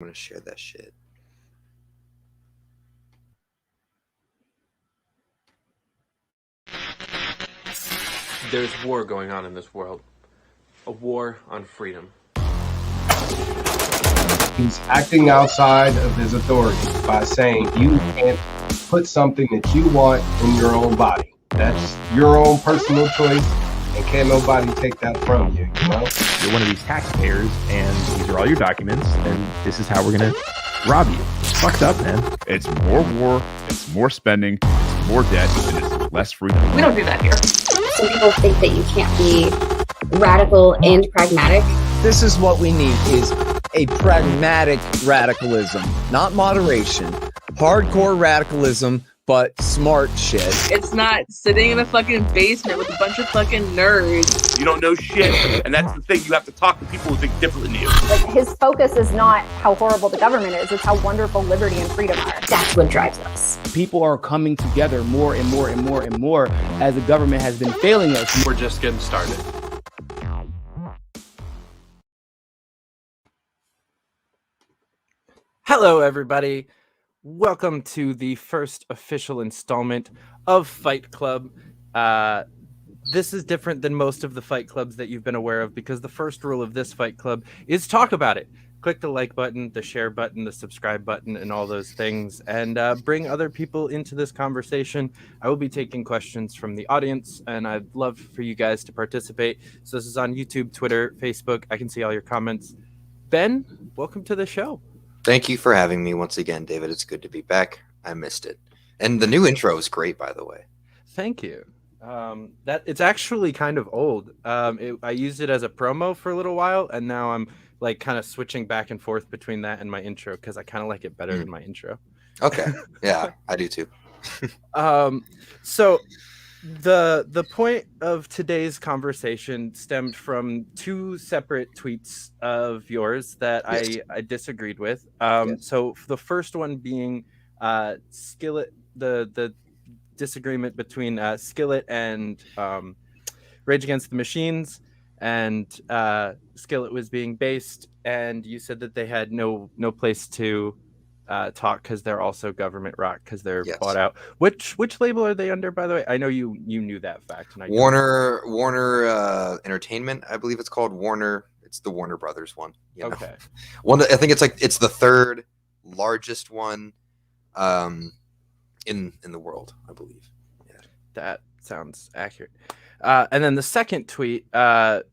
I'm gonna share that shit. There's war going on in this world. A war on freedom. He's acting outside of his authority by saying you can't put something that you want in your own body. That's your own personal choice, and can't nobody take that from you, you know? You're one of these taxpayers, and these are all your documents, and this is how we're going to rob you. It's fucked up, man. It's more war, it's more spending, it's more debt, and it's less freedom. We don't do that here. Some people think that you can't be radical and pragmatic. This is what we need, is a pragmatic radicalism, not moderation. Hardcore radicalism, but smart shit. It's not sitting in a fucking basement with a bunch of fucking nerds. You don't know shit, and that's the thing. You have to talk to people who think differently than you. Like, his focus is not how horrible the government is, it's how wonderful liberty and freedom are. That's what drives us. People are coming together more and more and more and more as the government has been failing us. We're just getting started. Hello, everybody. Welcome to the first official installment of Fite Club. This is different than most of the Fight Clubs that you've been aware of because the first rule of this Fight Club is talk about it. Click the like button, the share button, the subscribe button, and all those things, and bring other people into this conversation. I will be taking questions from the audience, and I'd love for you guys to participate. So this is on YouTube, Twitter, Facebook. I can see all your comments. Ben, welcome to the show. Thank you for having me once again, David. It's good to be back. I missed it. And the new intro is great, by the way. Thank you. That it's actually kind of old. I used it as a promo for a little while, and now I'm like kind of switching back and forth between that and my intro because I kind of like it better than my intro. Okay. Yeah, I do too. So the point of today's conversation stemmed from two separate tweets of yours that Yes. I disagreed with. Yes. So the first one being Skillet, the disagreement between Skillet and Rage Against the Machines, and Skillet was being based, and you said that they had no place to talk because they're also government rock because they're Yes. bought out. Which label are they under, by the way? I know you knew that fact. And I Warner Entertainment, I believe it's called. Warner. It's the Warner Brothers one. You know? Okay. One. I think it's the third largest one in the world, I believe. Yeah. That sounds accurate. And then the second tweet,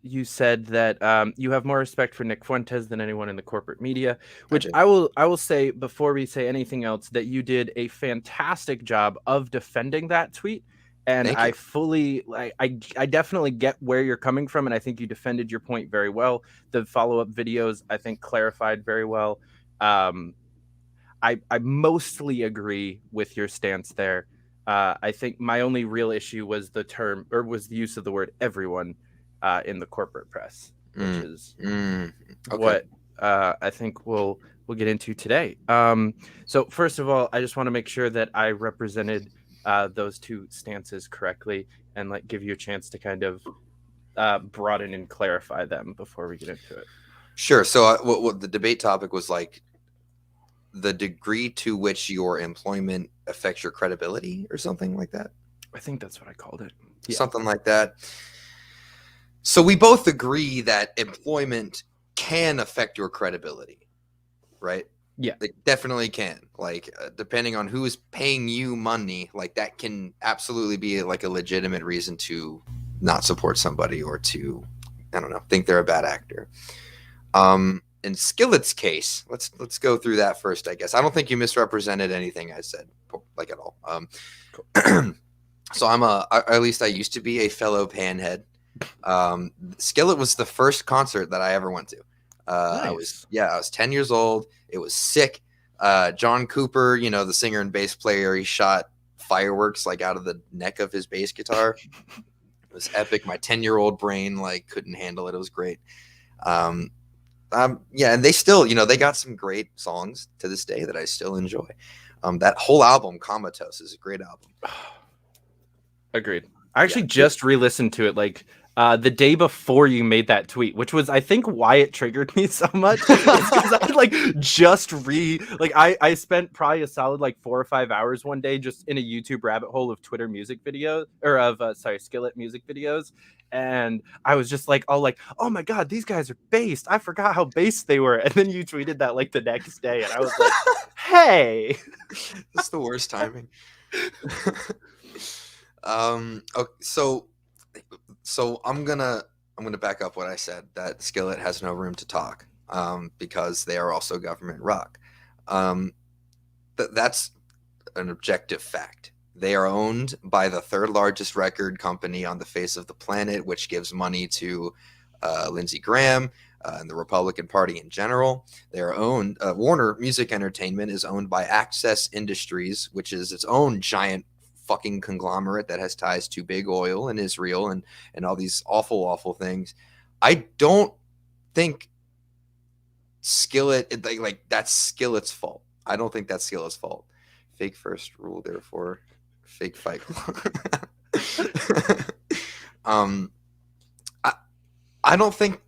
you said that you have more respect for Nick Fuentes than anyone in the corporate media, which I will say before we say anything else that you did a fantastic job of defending that tweet. And I fully, I definitely get where you're coming from, and I think you defended your point very well. The follow-up videos, I think, clarified very well. I mostly agree with your stance there. I think my only real issue was the use of the word everyone in the corporate press, which is what I think we'll get into today. So first of all, I just want to make sure that I represented those two stances correctly and give you a chance to kind of broaden and clarify them before we get into it. Sure. So what the debate topic was the degree to which your employment affects your credibility or something like that. I think that's what I called it. Yeah. Something like that. So we both agree that employment can affect your credibility, right? Yeah. It definitely can. Depending on who is paying you money, that can absolutely be a legitimate reason to not support somebody or to, I don't know, think they're a bad actor. In Skillet's case, let's go through that first, I guess. I don't think you misrepresented anything I said, at all. Cool. So at least I used to be a fellow panhead. Skillet was the first concert that I ever went to. Nice. I was 10 years old. It was sick. John Cooper, the singer and bass player, he shot fireworks out of the neck of his bass guitar. It was epic. My 10-year-old brain couldn't handle it. It was great. And they still, they got some great songs to this day that I still enjoy. That whole album, Comatose, is a great album. Agreed. I actually just re-listened to it the day before you made that tweet, which was, I think, why it triggered me so much. Because I spent probably a solid 4 or 5 hours one day just in a YouTube rabbit hole of Twitter music videos, or of Skillet music videos. And I was just oh my God, these guys are based. I forgot how based they were. And then you tweeted that the next day, and I was like, hey, that's the worst timing. Okay, so I'm gonna back up what I said, that Skillet has no room to talk, because they are also government rock. That's an objective fact. They are owned by the third largest record company on the face of the planet, which gives money to Lindsey Graham and the Republican Party in general. They are owned. Warner Music Entertainment is owned by Access Industries, which is its own giant fucking conglomerate that has ties to big oil and Israel and all these awful things. I don't think Skillet, that's Skillet's fault. I don't think that's Skillet's fault. Fake first rule, therefore fake Fight Club. I don't think,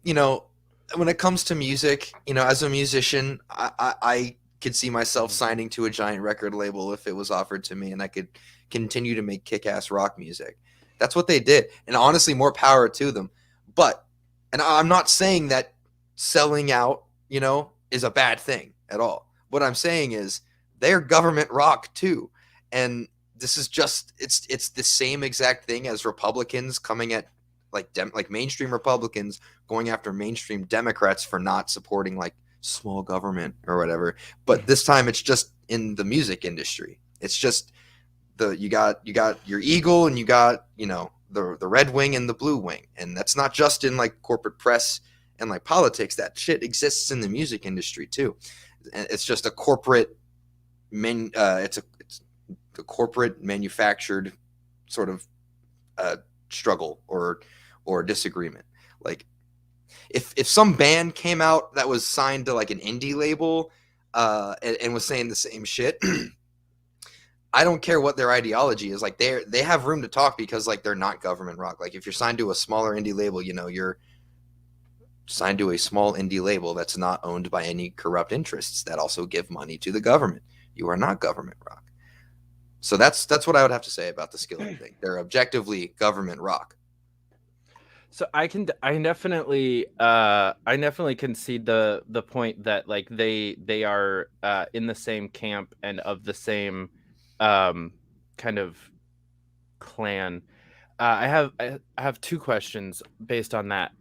when it comes to music, as a musician, I could see myself signing to a giant record label if it was offered to me, and I could continue to make kick-ass rock music. That's what they did, and honestly, more power to them. But, and I'm not saying that selling out, is a bad thing at all. What I'm saying is they're government rock too, and this is just it's the same exact thing as Republicans coming at mainstream Republicans going after mainstream Democrats for not supporting small government or whatever. But this time it's just in the music industry. It's just you got your eagle and you got the red wing and the blue wing, and that's not just in corporate press and politics. That shit exists in the music industry too. It's just a corporate it's a corporate manufactured sort of struggle or disagreement. If some band came out that was signed to an indie label and was saying the same shit, I don't care what their ideology is. They have room to talk because they're not government rock. If you're signed to a smaller indie label, you're signed to a small indie label that's not owned by any corrupt interests that also give money to the government. You are not government rock. So that's what I would have to say about the Skillet thing. They're objectively government rock. So I definitely concede the point that they are in the same camp and of the same kind of clan. I have two questions based on that.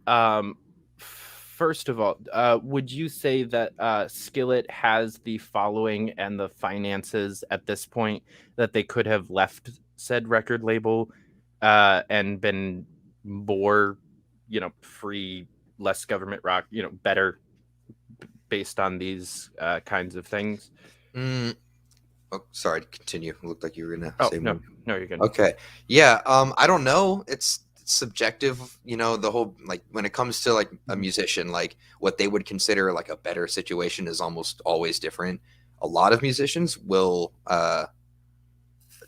First of all, would you say that Skillet has the following and the finances at this point that they could have left said record label and been more, free, less government rock, better based on these kinds of things? Oh, sorry, continue. It looked like you were gonna say no, more. No, you're good. Okay. Yeah. I don't know. It's subjective, the whole when it comes to a musician, what they would consider a better situation is almost always different. A lot of musicians will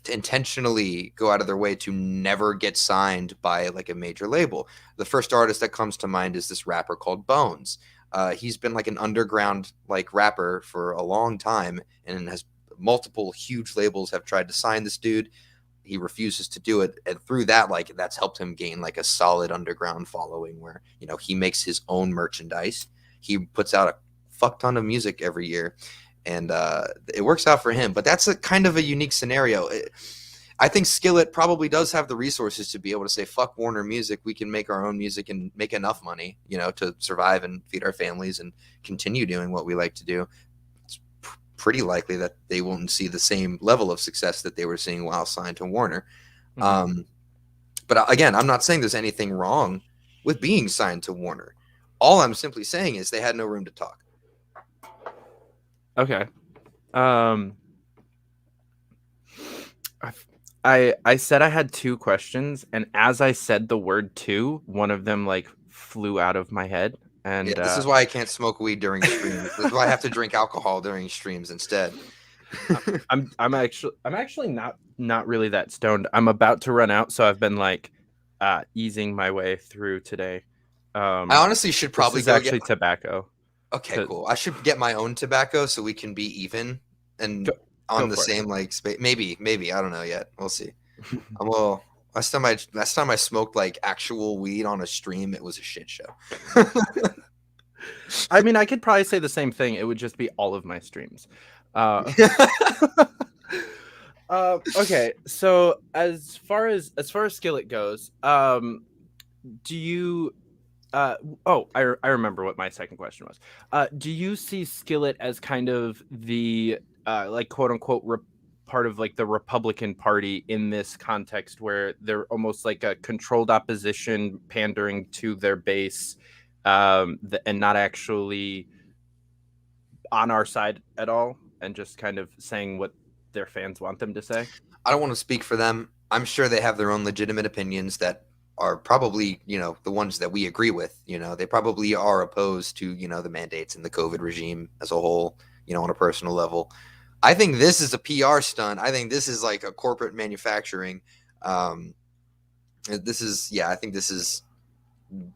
intentionally go out of their way to never get signed by a major label. The first artist that comes to mind is this rapper called Bones. He's been an underground rapper for a long time, and has multiple huge labels have tried to sign this dude. He refuses to do it, and through that that's helped him gain a solid underground following where he makes his own merchandise. He puts out a fuck ton of music every year, and it works out for him. But that's a kind of a unique scenario. I think Skillet probably does have the resources to be able to say, fuck Warner Music, we can make our own music and make enough money to survive and feed our families and continue doing what we like to do. Pretty likely that they won't see the same level of success that they were seeing while signed to Warner. Mm-hmm. But again, I'm not saying there's anything wrong with being signed to Warner. All I'm simply saying is they had no room to talk. Okay. I said I had two questions, and as I said the word two, one of them flew out of my head. And yeah, this is why I can't smoke weed during streams. This is why I have to drink alcohol during streams instead. I'm actually not really that stoned. I'm about to run out, so I've been easing my way through today. I honestly should probably go actually get tobacco. Okay, cool. I should get my own tobacco so we can be even and on the same like space. Maybe I don't know yet. We'll see. Well, last time I smoked like actual weed on a stream, it was a shit show. I mean, I could probably say the same thing. It would just be all of my streams. Okay, so as far as Skillet goes, do you? I remember what my second question was. Do you see Skillet as kind of the like quote unquote part of like the Republican Party in this context, where they're almost like a controlled opposition, pandering to their base, and not actually on our side at all, and just kind of saying what their fans want them to say? I don't want to speak for them. I'm sure they have their own legitimate opinions that are probably, the ones that we agree with. They probably are opposed to, the mandates and the COVID regime as a whole, on a personal level. I think this is a PR stunt. I think this is like a corporate manufacturing. I think this is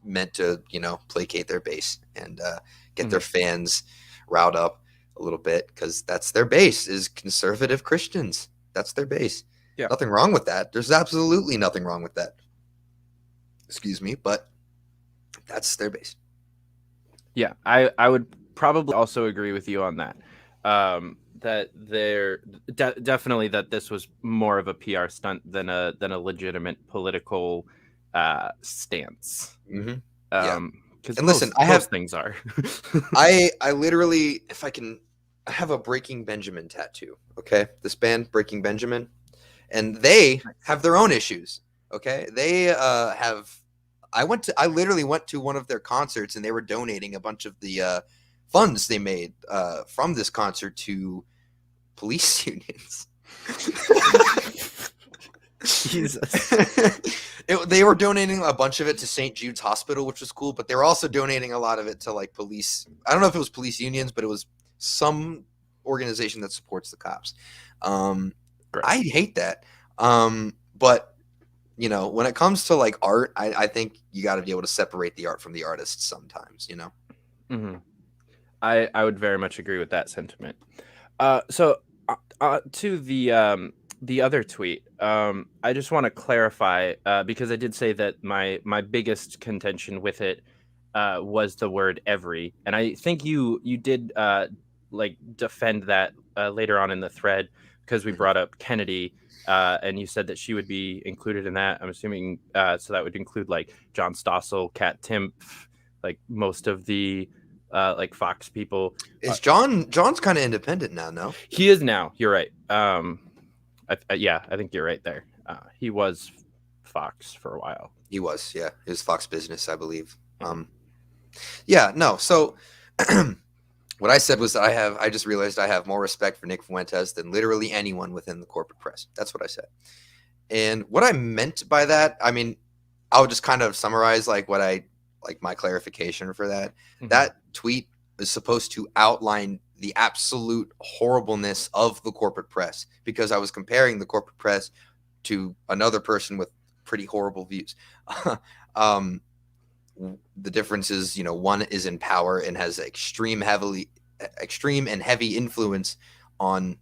meant to, placate their base and get their fans riled up a little bit, because that's their base, is conservative Christians. That's their base. Yeah. Nothing wrong with that. There's absolutely nothing wrong with that. Excuse me, but that's their base. Yeah, I would probably also agree with you on that. That they're definitely that this was more of a PR stunt than a legitimate political stance. Mm-hmm. Because and listen, most things are. I literally, if I can, I have a Breaking Benjamin tattoo. Okay, this band Breaking Benjamin, and they have their own issues. Okay, they have. I literally went to one of their concerts, and they were donating a bunch of the funds they made from this concert to police unions. Jesus. They were donating a bunch of it to St. Jude's Hospital, which was cool, but they were also donating a lot of it to like police. I don't know if it was police unions, but it was some organization that supports the cops. I hate that. But when it comes to like art, I think you got to be able to separate the art from the artist sometimes, Mm-hmm. I would very much agree with that sentiment. So to the other tweet, I just want to clarify, because I did say that my biggest contention with it was the word every, and I think you did like defend that later on in the thread, because we brought up Kennedy, and you said that she would be included in that. I'm assuming so that would include like John Stossel, Kat Timpf, like most of the like Fox people. Is John's kind of independent now? No, he is now. You're right. I think you're right there. He was Fox for a while. He was, yeah. It was Fox Business, I believe. So what I said was that I just realized I have more respect for Nick Fuentes than literally anyone within the corporate press. That's what I said. And what I meant by that, I mean, I'll just kind of summarize like my clarification for that. Mm-hmm. That tweet is supposed to outline the absolute horribleness of the corporate press, because I was comparing the corporate press to another person with pretty horrible views. The difference is, one is in power and has extreme and heavy influence on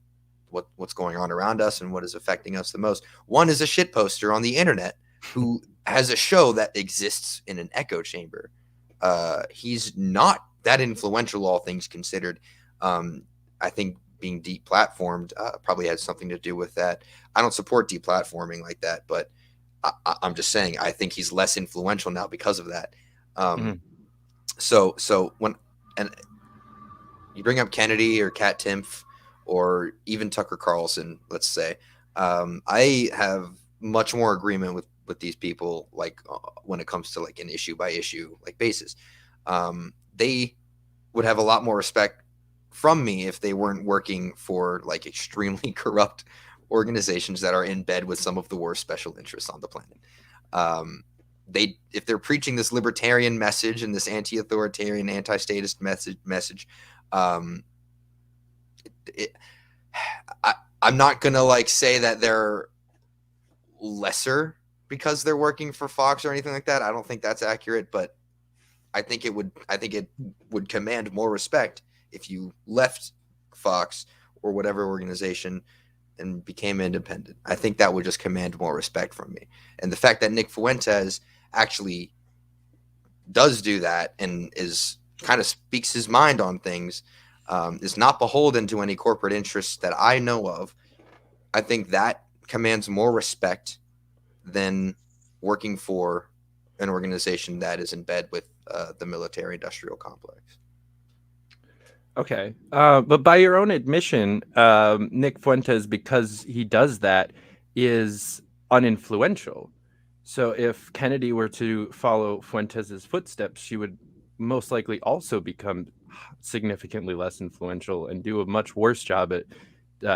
what's going on around us and what is affecting us the most. One is a shit poster on the internet who has a show that exists in an echo chamber. He's not that influential, all things considered. I think being deplatformed probably had something to do with that. I don't support deplatforming like that, but I'm just saying I think he's less influential now because of that. So when you bring up Kennedy or Kat Timpf or even Tucker Carlson, let's say, I have much more agreement with these people, like when it comes to like an issue by issue like basis. They would have a lot more respect from me if they weren't working for like extremely corrupt organizations that are in bed with some of the worst special interests on the planet. If they're preaching this libertarian message and this anti-authoritarian, anti-statist message, I'm not gonna like say that they're lesser because they're working for Fox or anything like that. I don't think that's accurate, but I think it would command more respect if you left Fox or whatever organization and became independent. I think that would just command more respect from me. And the fact that Nick Fuentes actually does do that and is kind of speaks his mind on things, is not beholden to any corporate interests that I know of, I think that commands more respect than working for an organization that is in bed with the military industrial complex. Okay. But by your own admission, Nick Fuentes, because he does that, is uninfluential. So if Kennedy were to follow Fuentes' footsteps, she would most likely also become significantly less influential and do a much worse job at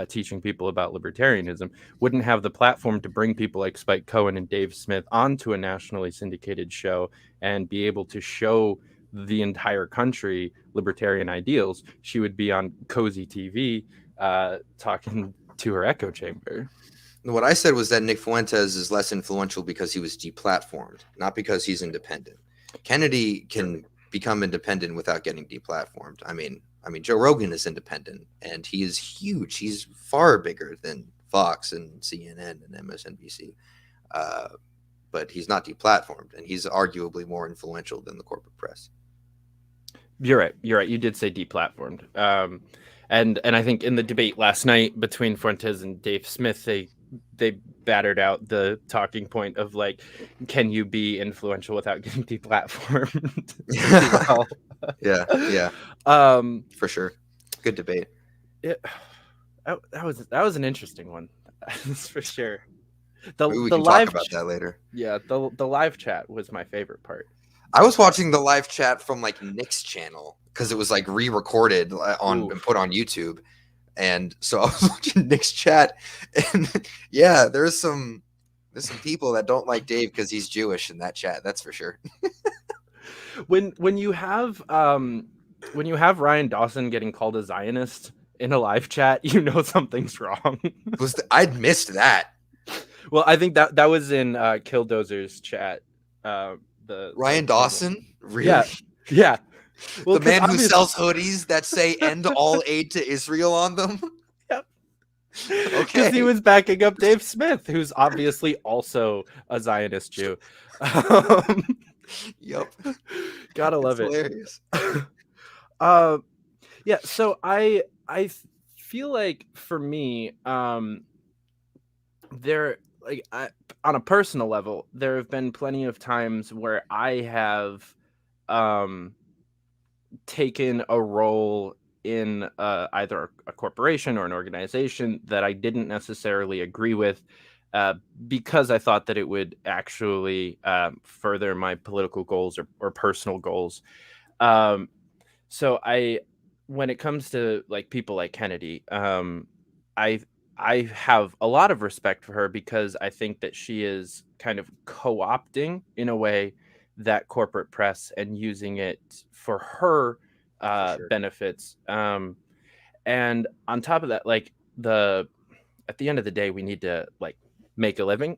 teaching people about libertarianism, wouldn't have the platform to bring people like Spike Cohen and Dave Smith onto a nationally syndicated show and be able to show the entire country libertarian ideals. She would be on Cozy TV talking to her echo chamber. What I said was that Nick Fuentes is less influential because he was deplatformed, not because he's independent. Kennedy can become independent without getting deplatformed. I mean, Joe Rogan is independent, and he is huge. He's far bigger than Fox and CNN and MSNBC, but he's not deplatformed, and he's arguably more influential than the corporate press. You're right. You did say deplatformed. And I think in the debate last night between Fuentes and Dave Smith, they battered out the talking point of like, can you be influential without getting deplatformed? Yeah. For sure. Good debate. That was an interesting one. That's for sure. We can talk about that later. Yeah, the live chat was my favorite part. I was watching the live chat from like Nick's channel because it was like re-recorded and put on YouTube. And so I was watching Nick's chat, and yeah, there's some people that don't like Dave because he's Jewish in that chat. That's for sure. When you have Ryan Dawson getting called a Zionist in a live chat, you know something's wrong. I'd missed that. Well, I think that was in Killdozer's chat. The Ryan Dawson, really? Yeah. Well, the man who sells hoodies that say "End all aid to Israel" on them. Yep. Okay. Because he was backing up Dave Smith, who's obviously also a Zionist Jew. Yep. Gotta love it. Hilarious. Yeah. So I feel like for me, there on a personal level, there have been plenty of times where I have taken a role in either a corporation or an organization that I didn't necessarily agree with because I thought that it would actually further my political goals or personal goals. So when it comes to like people like Kennedy, I have a lot of respect for her because I think that she is kind of co-opting in a way that corporate press and using it for her benefits. And on top of that, like at the end of the day, we need to like make a living.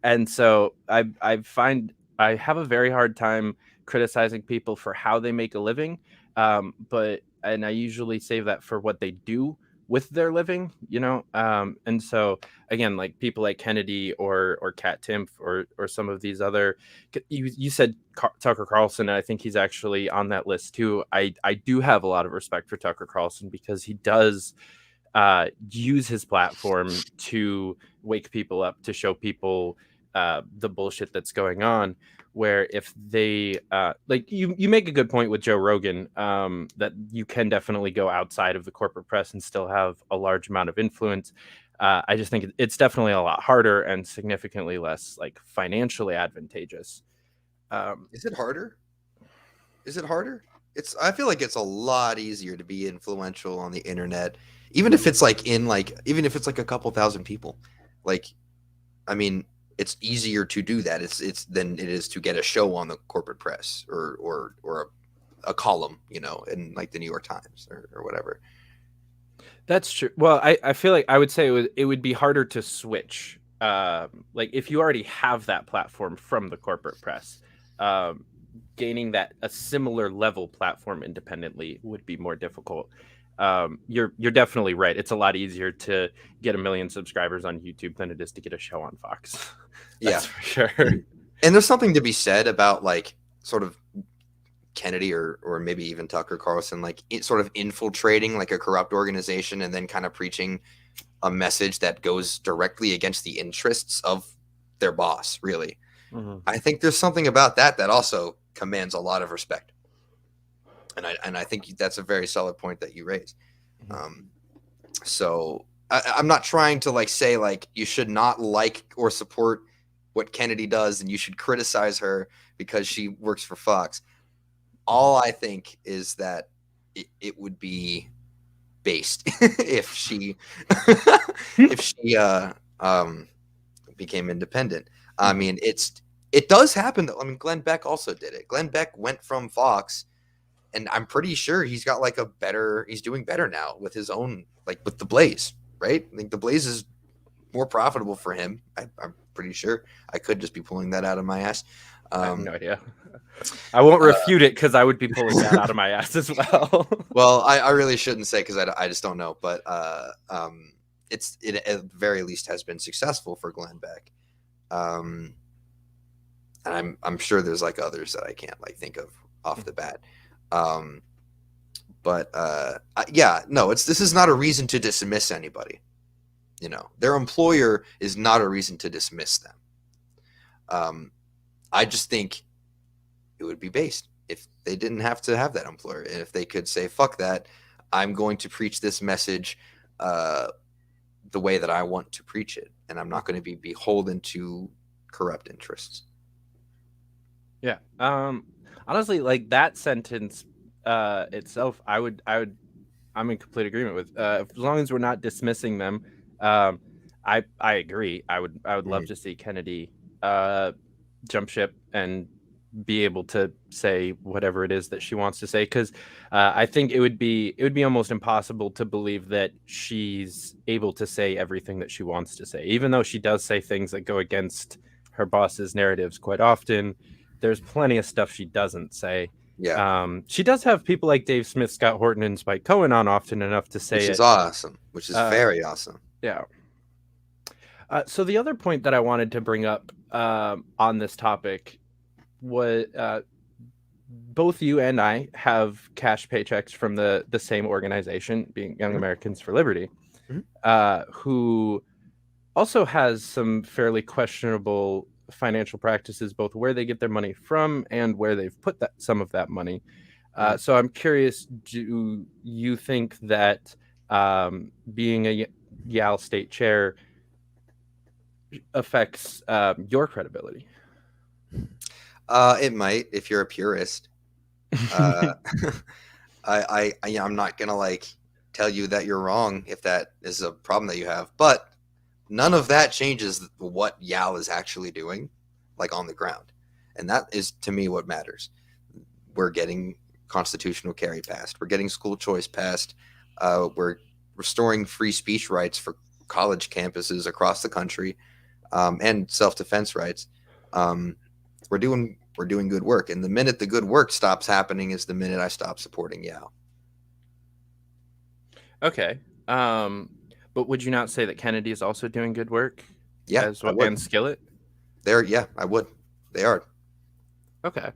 And so I find I have a very hard time criticizing people for how they make a living. And I usually save that for what they do with their living, you know? And so again, like people like Kennedy or Kat Timpf or some of these other, you said Tucker Carlson, and I think he's actually on that list too. I do have a lot of respect for Tucker Carlson because he does use his platform to wake people up, to show people the bullshit that's going on. Where if they like you make a good point with Joe Rogan that you can definitely go outside of the corporate press and still have a large amount of influence. I just think it's definitely a lot harder and significantly less like financially advantageous. Is it harder? I feel like it's a lot easier to be influential on the internet, even if it's like a couple thousand people. Like, I mean, it's easier to do that. It's than it is to get a show on the corporate press or a column, you know, in like the New York Times or whatever. That's true. Well, I feel like I would say it would be harder to switch like if you already have that platform from the corporate press, gaining a similar level platform independently would be more difficult. You're definitely right. It's a lot easier to get 1 million subscribers on YouTube than it is to get a show on Fox. That's for sure. And there's something to be said about like sort of Kennedy or maybe even Tucker Carlson, like sort of infiltrating like a corrupt organization and then kind of preaching a message that goes directly against the interests of their boss, really. Mm-hmm. I think there's something about that also commands a lot of respect. And I think that's a very solid point that you raise. Mm-hmm. So I'm not trying to like say like you should not like or support what Kennedy does and you should criticize her because she works for Fox. All I think is that it would be based if she became independent. I mean, it does happen though. I mean, Glenn Beck also did it. Glenn Beck went from Fox, and I'm pretty sure he's got like he's doing better now with his own, like with the Blaze, right? I think the Blaze is more profitable for him. I'm pretty sure. I could just be pulling that out of my ass. I have no idea. I won't refute it because I would be pulling that out of my ass as well. Well, I really shouldn't say because I just don't know. But it at the very least has been successful for Glenn Beck. And I'm sure there's like others that I can't like think of off the bat. This is not a reason to dismiss anybody. You know, their employer is not a reason to dismiss them. I just think it would be based if they didn't have to have that employer, and if they could say, fuck that, I'm going to preach this message the way that I want to preach it, and I'm not going to be beholden to corrupt interests. Yeah. Honestly, like that sentence itself, I'm in complete agreement with. As long as we're not dismissing them, I agree. I would love to see Kennedy jump ship and be able to say whatever it is that she wants to say, because I think it would be almost impossible to believe that she's able to say everything that she wants to say, even though she does say things that go against her boss's narratives quite often. There's plenty of stuff she doesn't say. Yeah. She does have people like Dave Smith, Scott Horton, and Spike Cohen on often enough to say which is awesome, which is very awesome. Yeah. So the other point that I wanted to bring up on this topic was both you and I have cash paychecks from the same organization, being Young Americans for Liberty, who also has some fairly questionable financial practices, both where they get their money from and where they've put some of that money. So I'm curious, do you think that being a Yale State chair affects your credibility? It might, if you're a purist. I'm not gonna like tell you that you're wrong if that is a problem that you have, but none of that changes what Yale is actually doing, like on the ground, and that is to me what matters. We're getting constitutional carry passed. We're getting school choice passed. We're restoring free speech rights for college campuses across the country, and self-defense rights. We're doing good work, and the minute the good work stops happening is the minute I stop supporting Yale. Okay, but would you not say that Kennedy is also doing good work? Yeah, as well, and Skillet. I would. They are. Okay.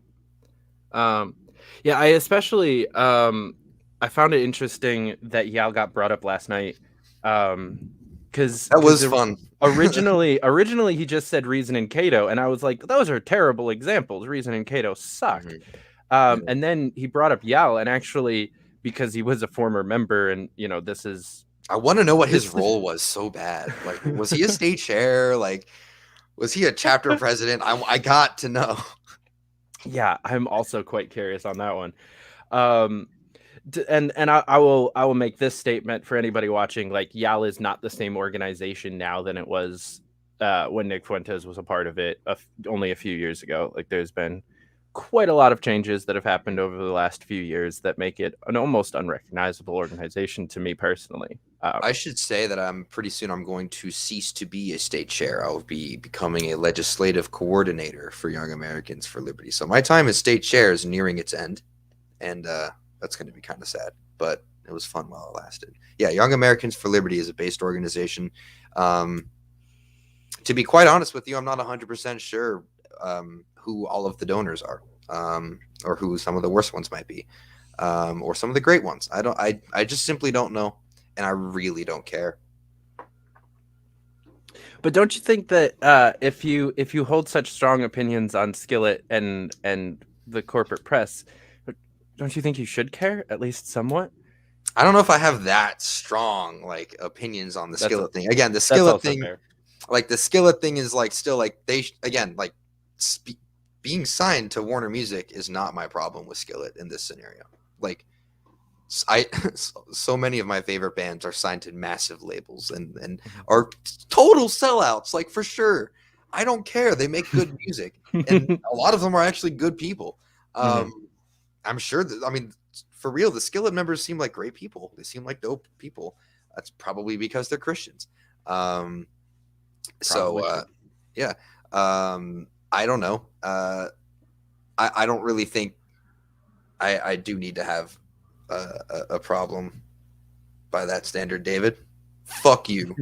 Yeah, I especially I found it interesting that Yale got brought up last night. Because that was fun. originally he just said Reason and Cato, and I was like, those are terrible examples. Reason and Cato suck. And then he brought up Yale, and actually, because he was a former member, and you know, this is. I want to know what his role was so bad. Like, was he a state chair? Like, was he a chapter president? I got to know. Yeah, I'm also quite curious on that one. And I will make this statement for anybody watching. Like, Yale is not the same organization now than it was when Nick Fuentes was a part of it only a few years ago. Like, there's been quite a lot of changes that have happened over the last few years that make it an almost unrecognizable organization to me personally. I should say that pretty soon I'm going to cease to be a state chair. I'll be becoming a legislative coordinator for Young Americans for Liberty. So my time as state chair is nearing its end, and that's going to be kind of sad, but it was fun while it lasted. Yeah, Young Americans for Liberty is a based organization. To be quite honest with you, I'm not 100% sure who all of the donors are, or who some of the worst ones might be, or some of the great ones. I just simply don't know, and I really don't care. But don't you think that if you hold such strong opinions on Skillet and the corporate press, don't you think you should care at least somewhat? I don't know if I have that strong like opinions on the Skillet thing. Again, the Skillet thing, like the Skillet thing is like still like being signed to Warner Music is not my problem with Skillet in this scenario. Like so many of my favorite bands are signed to massive labels and are total sellouts, like for sure. I don't care. They make good music, and a lot of them are actually good people. I'm sure that, I mean, for real, the Skillet members seem like great people. They seem like dope people. That's probably because they're Christians. Yeah. I don't know. I don't really think I do need to have a problem by that standard, David. Fuck you.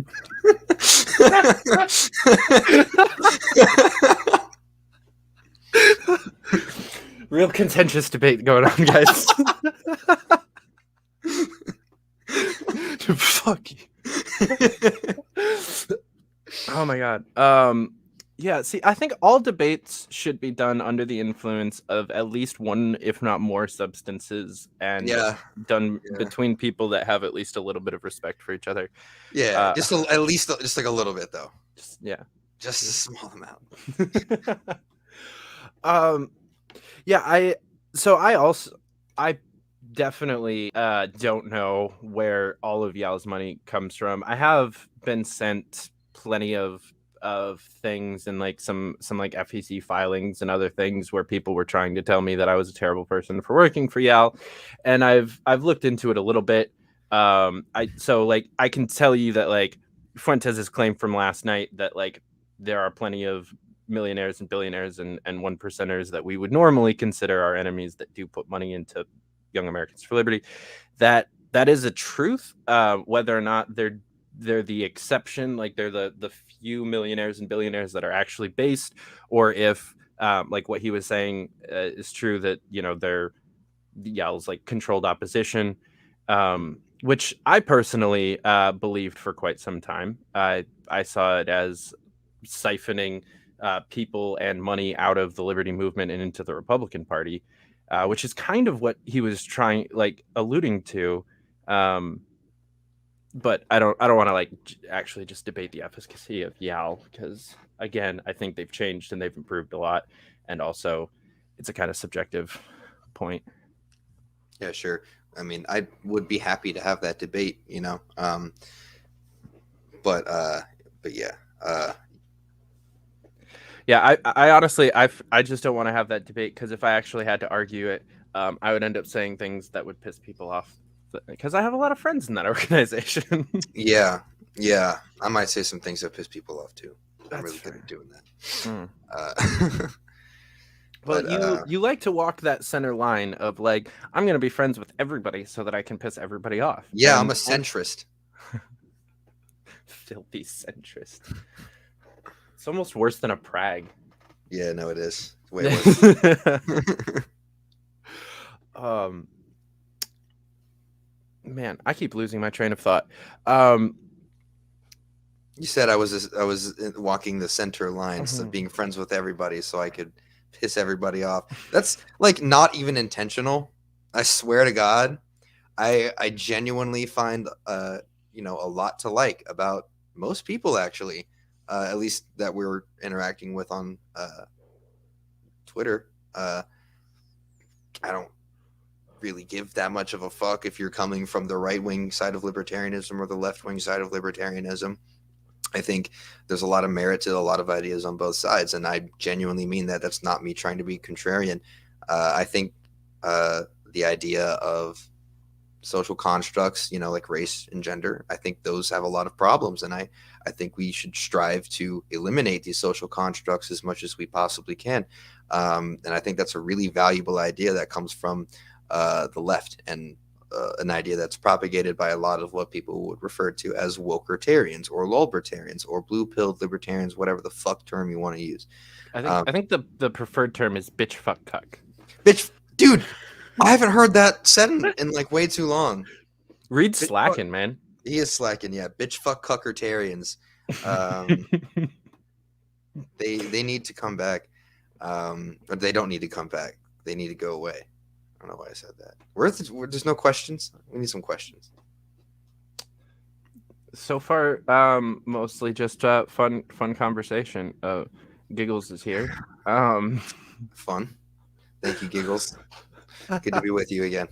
Real contentious debate going on, guys. Fuck you. Oh my god. Yeah, see, I think all debates should be done under the influence of at least one, if not more, substances, and done between people that have at least a little bit of respect for each other. Yeah, at least like a little bit, though. Just a small amount. Yeah, I definitely don't know where all of Yal's money comes from. I have been sent plenty of things and like some like FEC filings and other things where people were trying to tell me that I was a terrible person for working for Yal, and I've looked into it a little bit. I can tell you that like Fuentes' claim from last night that like there are plenty of millionaires and billionaires and one percenters that we would normally consider our enemies that do put money into Young Americans for Liberty. That is a truth. Whether or not they're the exception, like they're the few millionaires and billionaires that are actually based, or if like what he was saying is true, that they're Yal's like controlled opposition, which I personally believed for quite some time. I saw it as siphoning people and money out of the Liberty movement and into the Republican Party, which is kind of what he was alluding to. But I don't want to like actually just debate the efficacy of Yal, because again, I think they've changed and they've improved a lot, and also it's a kind of subjective point. Yeah, sure. I mean, I would be happy to have that debate, but yeah. Yeah, I honestly, I just don't want to have that debate, because if I actually had to argue it, I would end up saying things that would piss people off, because I have a lot of friends in that organization. Yeah. I might say some things that piss people off too. I'm really good at doing that. But you like to walk that center line of like, I'm going to be friends with everybody so that I can piss everybody off. Yeah, I'm a centrist. Filthy centrist. It's almost worse than a prag. Yeah, no, it is. It's way worse. Man, I keep losing my train of thought. You said I was walking the center lines of being friends with everybody so I could piss everybody off. That's like not even intentional. I swear to God. I genuinely find a lot to like about most people, actually. At least that we're interacting with on Twitter. I don't really give that much of a fuck if you're coming from the right-wing side of libertarianism or the left-wing side of libertarianism. I think there's a lot of merit to a lot of ideas on both sides, and I genuinely mean that. That's not me trying to be contrarian. I think the idea of social constructs, like race and gender, I think those have a lot of problems, and I think we should strive to eliminate these social constructs as much as we possibly can. And I think that's a really valuable idea that comes from the left, and an idea that's propagated by a lot of what people would refer to as wokertarians or lolbertarians or blue-pilled libertarians, whatever the fuck term you want to use. I think the preferred term is bitch fuck cuck. Bitch, dude, I haven't heard that said in like way too long. Reed's slacking, man. He is slacking, yeah. Bitch fuck cuckertarians. They need to come back. But they don't need to come back. They need to go away. I don't know why I said that. There's no questions. We need some questions. So far, mostly just fun conversation. Giggles is here. Fun. Thank you, Giggles. Good to be with you again.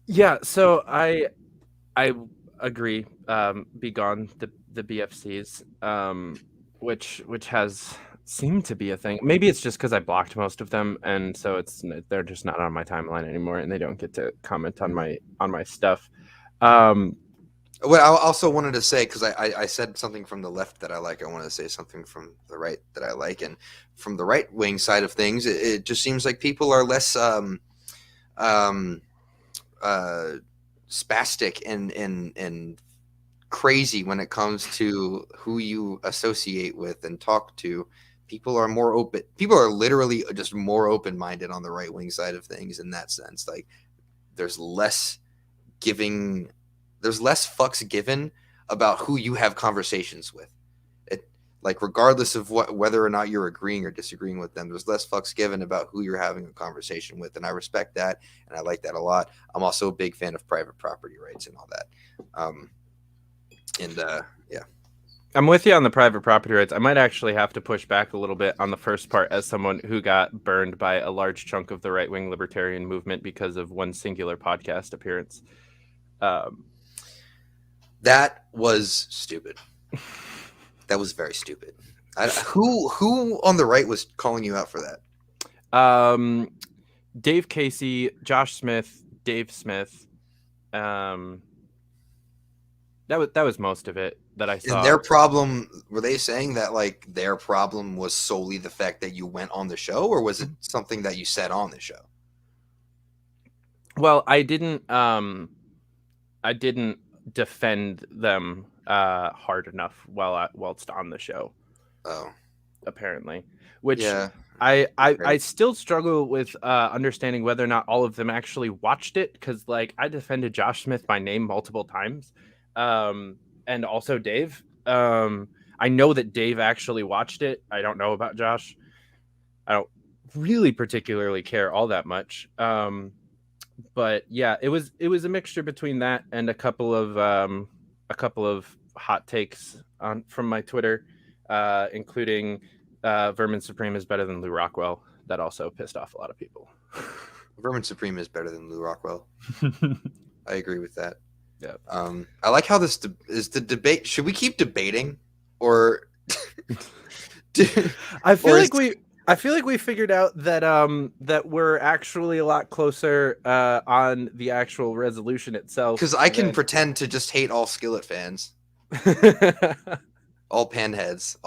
Yeah, so I agree. Be gone the BFCs, which has seemed to be a thing. Maybe it's just because I blocked most of them, and so they're just not on my timeline anymore, and they don't get to comment on my stuff. What I also wanted to say, because I said something from the left that I like, I wanted to say something from the right that I like. And from the right wing side of things, it just seems like people are less spastic and crazy when it comes to who you associate with and talk to. People are more open. People are literally just more open-minded on the right wing side of things in that sense. Like there's less fucks given about who you have conversations with. Like regardless of whether or not you're agreeing or disagreeing with them, there's less fucks given about who you're having a conversation with, and I respect that, and I like that a lot. I'm also a big fan of private property rights and all that. Yeah, I'm with you on the private property rights. I might actually have to push back a little bit on the first part as someone who got burned by a large chunk of the right-wing libertarian movement because of one singular podcast appearance. That was stupid. That was very stupid. Who on the right was calling you out for that? Dave Casey, Josh Smith, Dave Smith. That was most of it that I saw. And their problem, were they saying that like their problem was solely the fact that you went on the show, or was it something that you said on the show? Well, I didn't defend them hard enough whilst on the show. Oh, apparently, which yeah. I still struggle with understanding whether or not all of them actually watched it, because like I defended Josh Smith by name multiple times, and also Dave. I know that Dave actually watched it. I don't know about Josh. I don't really particularly care all that much. But yeah, it was a mixture between that and a couple of hot takes from my Twitter, including Vermin Supreme is better than Lou Rockwell. That also pissed off a lot of people. Vermin Supreme is better than Lou Rockwell. I agree with that. Yeah. I like how this is the debate. Should we keep debating, or I feel like we figured out that that we're actually a lot closer on the actual resolution itself. Because I can pretend to just hate all Skillet fans. All panheads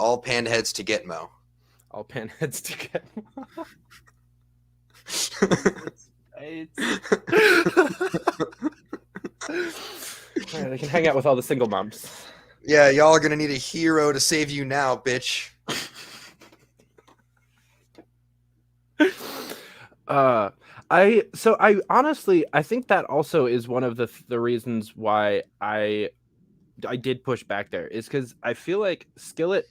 to Gitmo. All panheads to Gitmo. They can hang out with all the single moms. Yeah, y'all are gonna need a hero to save you now, bitch. I honestly think that also is one of the reasons why I did push back there, is because I feel like Skillet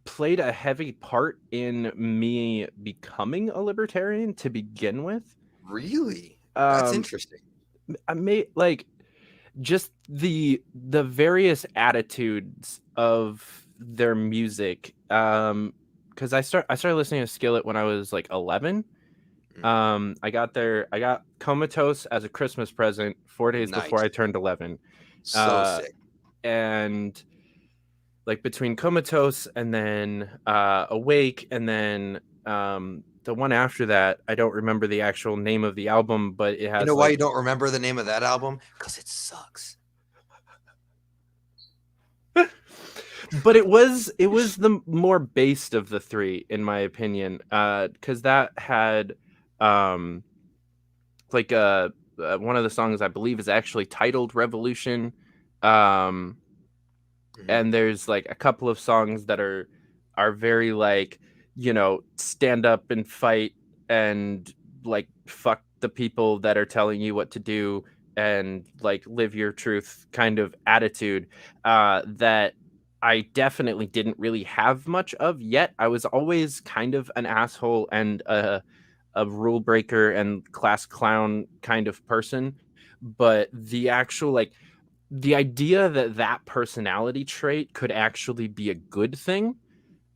played a heavy part in me becoming a libertarian to begin with. Really? That's interesting. I made like just the various attitudes of their music. Because I started listening to Skillet when I was like 11. I got Comatose as a Christmas present 4 days before I turned 11. So sick. And like between Comatose and then Awake, and then the one after that, I don't remember the actual name of the album, but it has. You know why you don't remember the name of that album? Because it sucks. But it was the more based of the three, in my opinion, because that had like one of the songs I believe is actually titled Revolution, and there's like a couple of songs that are very like, you know, stand up and fight and like fuck the people that are telling you what to do and like live your truth kind of attitude that I definitely didn't really have much of yet. I was always kind of an asshole and a rule breaker and class clown kind of person, but the actual like the idea that personality trait could actually be a good thing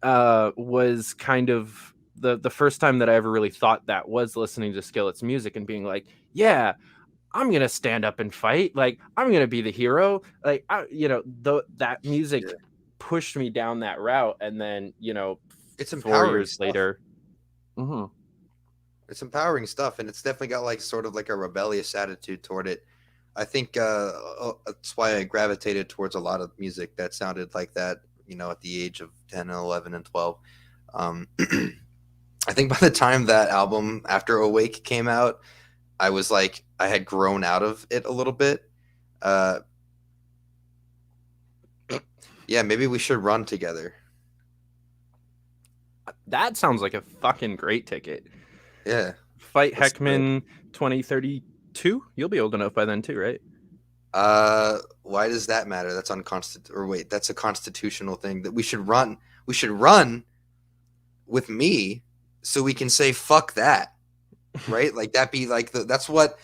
was kind of the first time that I ever really thought that was listening to Skillet's music and being like, yeah, I'm gonna stand up and fight, like I'm gonna be the hero, like that music pushed me down that route, and then it's 4 years later. It's empowering stuff, and it's definitely got like sort of like a rebellious attitude toward it. I think that's why I gravitated towards a lot of music that sounded like that, at the age of 10 and 11 and 12. I think by the time that album After Awake came out, I was like, I had grown out of it a little bit. Yeah, maybe we should run together. That sounds like a fucking great ticket. Yeah. Fite Heckman 2032. You'll be old enough by then too, right? Why does that matter? That's that's a constitutional thing that we should run. We should run with me so we can say fuck that. Right? Like that be like that's what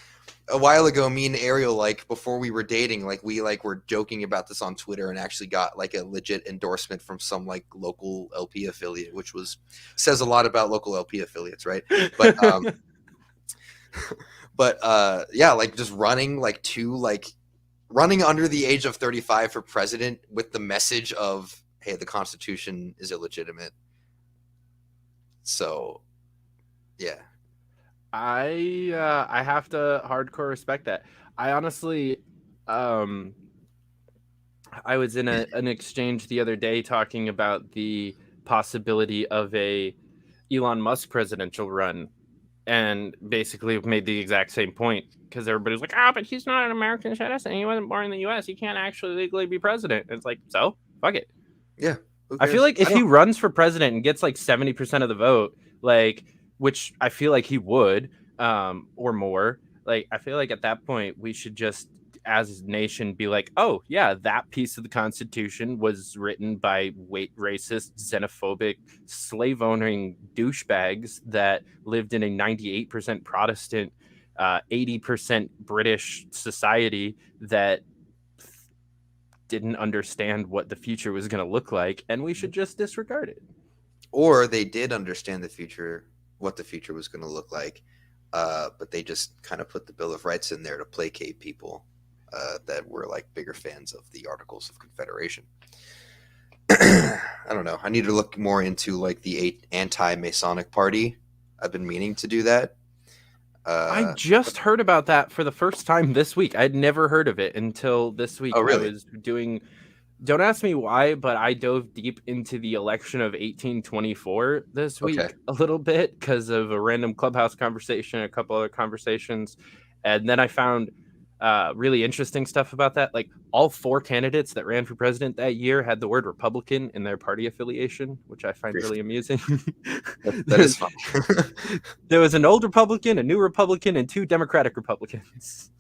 a while ago me and Ariel, like before we were dating, like we like were joking about this on Twitter and actually got like a legit endorsement from some like local LP affiliate, which says a lot about local LP affiliates, right? But yeah, like just running running under the age of 35 for president with the message of, hey, the Constitution is illegitimate. So yeah. I have to hardcore respect that. I honestly, I was in an exchange the other day talking about the possibility of a Elon Musk presidential run, and basically made the exact same point, because everybody's like, but he's not an American citizen. He wasn't born in the U.S. He can't actually legally be president. And it's like, so fuck it. Yeah. I feel like if he runs for president and gets like 70% of the vote, like, which I feel like he would, or more, like, I feel like at that point we should just, as a nation, be like, oh yeah, that piece of the Constitution was written by racist, xenophobic, slave-owning douchebags that lived in a 98% Protestant, 80% British society that didn't understand what the future was going to look like, and we should just disregard it. Or they did understand what the future was going to look like, but they just kind of put the Bill of Rights in there to placate people that were like bigger fans of the Articles of Confederation. I don't know. I need to look more into like the anti-Masonic Party. I've been meaning to do that. I just heard about that for the first time this week. I'd never heard of it until this week. Oh, really? I was doing, don't ask me why, but I dove deep into the election of 1824 this week a little bit because of a random Clubhouse conversation, a couple other conversations. And then I found really interesting stuff about that. Like all 4 candidates that ran for president that year had the word Republican in their party affiliation, which I find really amusing. That is fun. There was an old Republican, a new Republican, and 2 Democratic Republicans.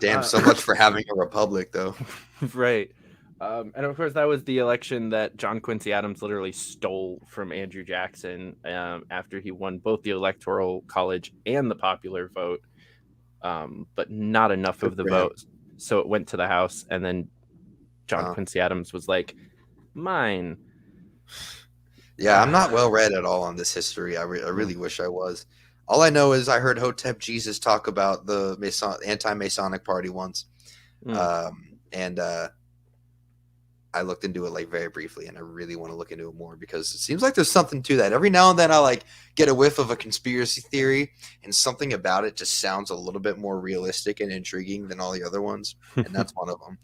Damn, so much for having a republic, though. Right. And of course, that was the election that John Quincy Adams literally stole from Andrew Jackson after he won both the Electoral College and the popular vote, but not enough of the vote. So it went to the House, and then John Quincy Adams was like, mine. Yeah, I'm not well read at all on this history. I really wish I was. All I know is I heard Hotep Jesus talk about the anti-Masonic Party once. and I looked into it like very briefly, and I really want to look into it more because it seems like there's something to that. Every now and then I like get a whiff of a conspiracy theory, and something about it just sounds a little bit more realistic and intriguing than all the other ones, and that's one of them.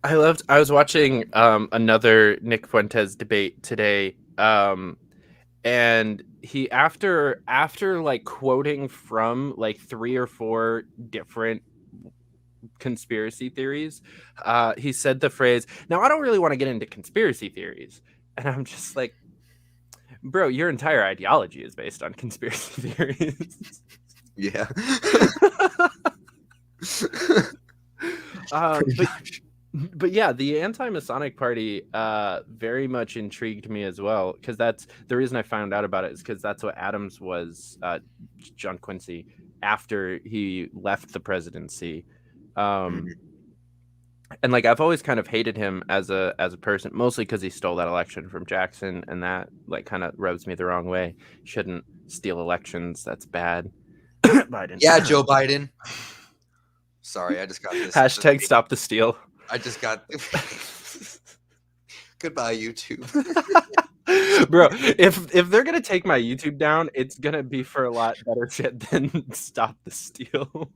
I was watching another Nick Fuentes debate today, and he after like quoting from like 3 or 4 different conspiracy theories, he said the phrase, "Now I don't really want to get into conspiracy theories," and I'm just like, bro, your entire ideology is based on conspiracy theories. Yeah. But yeah, the anti-Masonic Party very much intrigued me as well, because that's the reason I found out about it, is because that's what Adams was, John Quincy, after he left the presidency. And like I've always kind of hated him as a person, mostly because he stole that election from Jackson, and that like kind of rubs me the wrong way. Shouldn't steal elections. That's bad. Biden. Yeah, Joe Biden. Sorry, I just got this. Hashtag stop the steal. I just got. Goodbye, YouTube. Bro, if they're gonna take my YouTube down, it's gonna be for a lot better shit than stop the steal.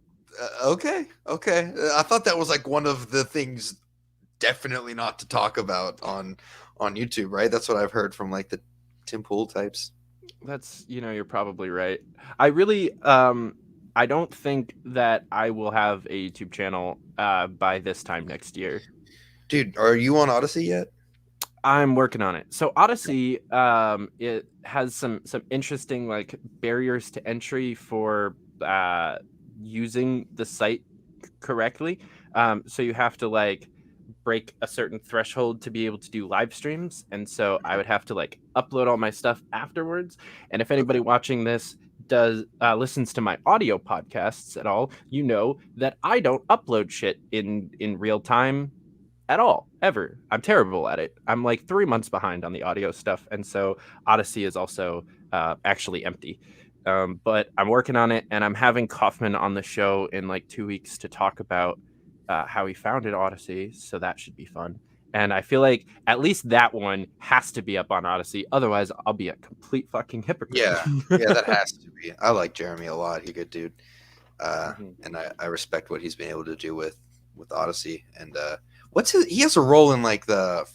Okay. I thought that was like one of the things definitely not to talk about on YouTube, right? That's what I've heard from like the Tim Pool types. That's, you're probably right. I really I don't think that I will have a YouTube channel by this time next year. Dude, are you on Odyssey yet? I'm working on it. So Odyssey, it has some interesting like barriers to entry for using the site correctly. So you have to like break a certain threshold to be able to do live streams, and so I would have to like upload all my stuff afterwards. And if anybody watching this listens to my audio podcasts at all, you know that I don't upload shit in real time at all, ever. I'm terrible at it. I'm like 3 months behind on the audio stuff, and so Odyssey is also actually empty. But I'm working on it, and I'm having Kaufman on the show in like 2 weeks to talk about how he founded Odyssey, so that should be fun. And I feel like at least that one has to be up on Odyssey. Otherwise, I'll be a complete fucking hypocrite. Yeah, that has to be. I like Jeremy a lot. He's a good dude. And I respect what he's been able to do with Odyssey. And he has a role in like the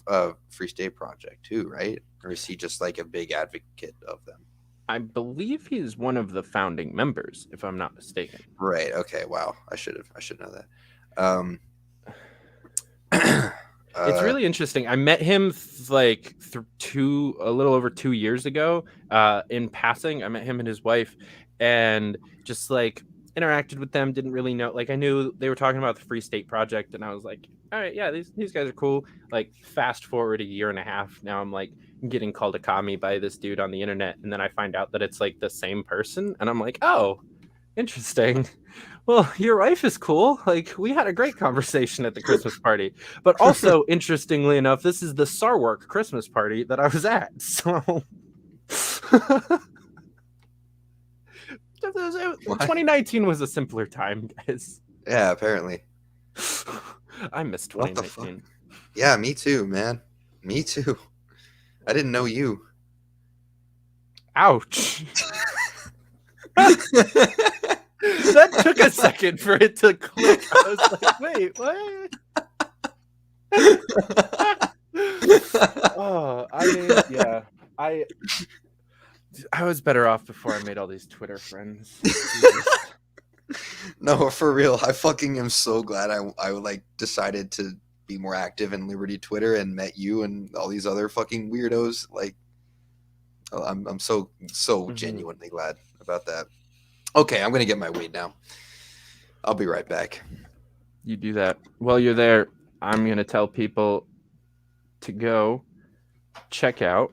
Free State Project too, right? Or is he just like a big advocate of them? I believe he's one of the founding members, if I'm not mistaken. Right. Okay. Wow. I should know that. It's really interesting. I met him like a little over 2 years ago in passing. I met him and his wife, and just like interacted with them. Didn't really know. Like I knew they were talking about the Free State Project, and I was like, all right, yeah, these guys are cool. Like fast forward a year and a half, now I'm like getting called a commie by this dude on the internet, and then I find out that it's like the same person, and I'm like, oh, interesting. Well, your wife is cool. Like, we had a great conversation at the Christmas party. But also, interestingly enough, this is the Sarwark Christmas party that I was at. So, 2019 was a simpler time, guys. Yeah, apparently. I miss 2019. Yeah, me too, man. Me too. I didn't know you. Ouch. That took a second for it to click. I was like, wait, what? Oh, I mean, yeah. I was better off before I made all these Twitter friends. No, for real. I fucking am so glad I like decided to be more active in Liberty Twitter and met you and all these other fucking weirdos. Like, I'm so genuinely glad about that. Okay, I'm gonna get my weed now. I'll be right back. You do that. While you're there, I'm gonna tell people to go check out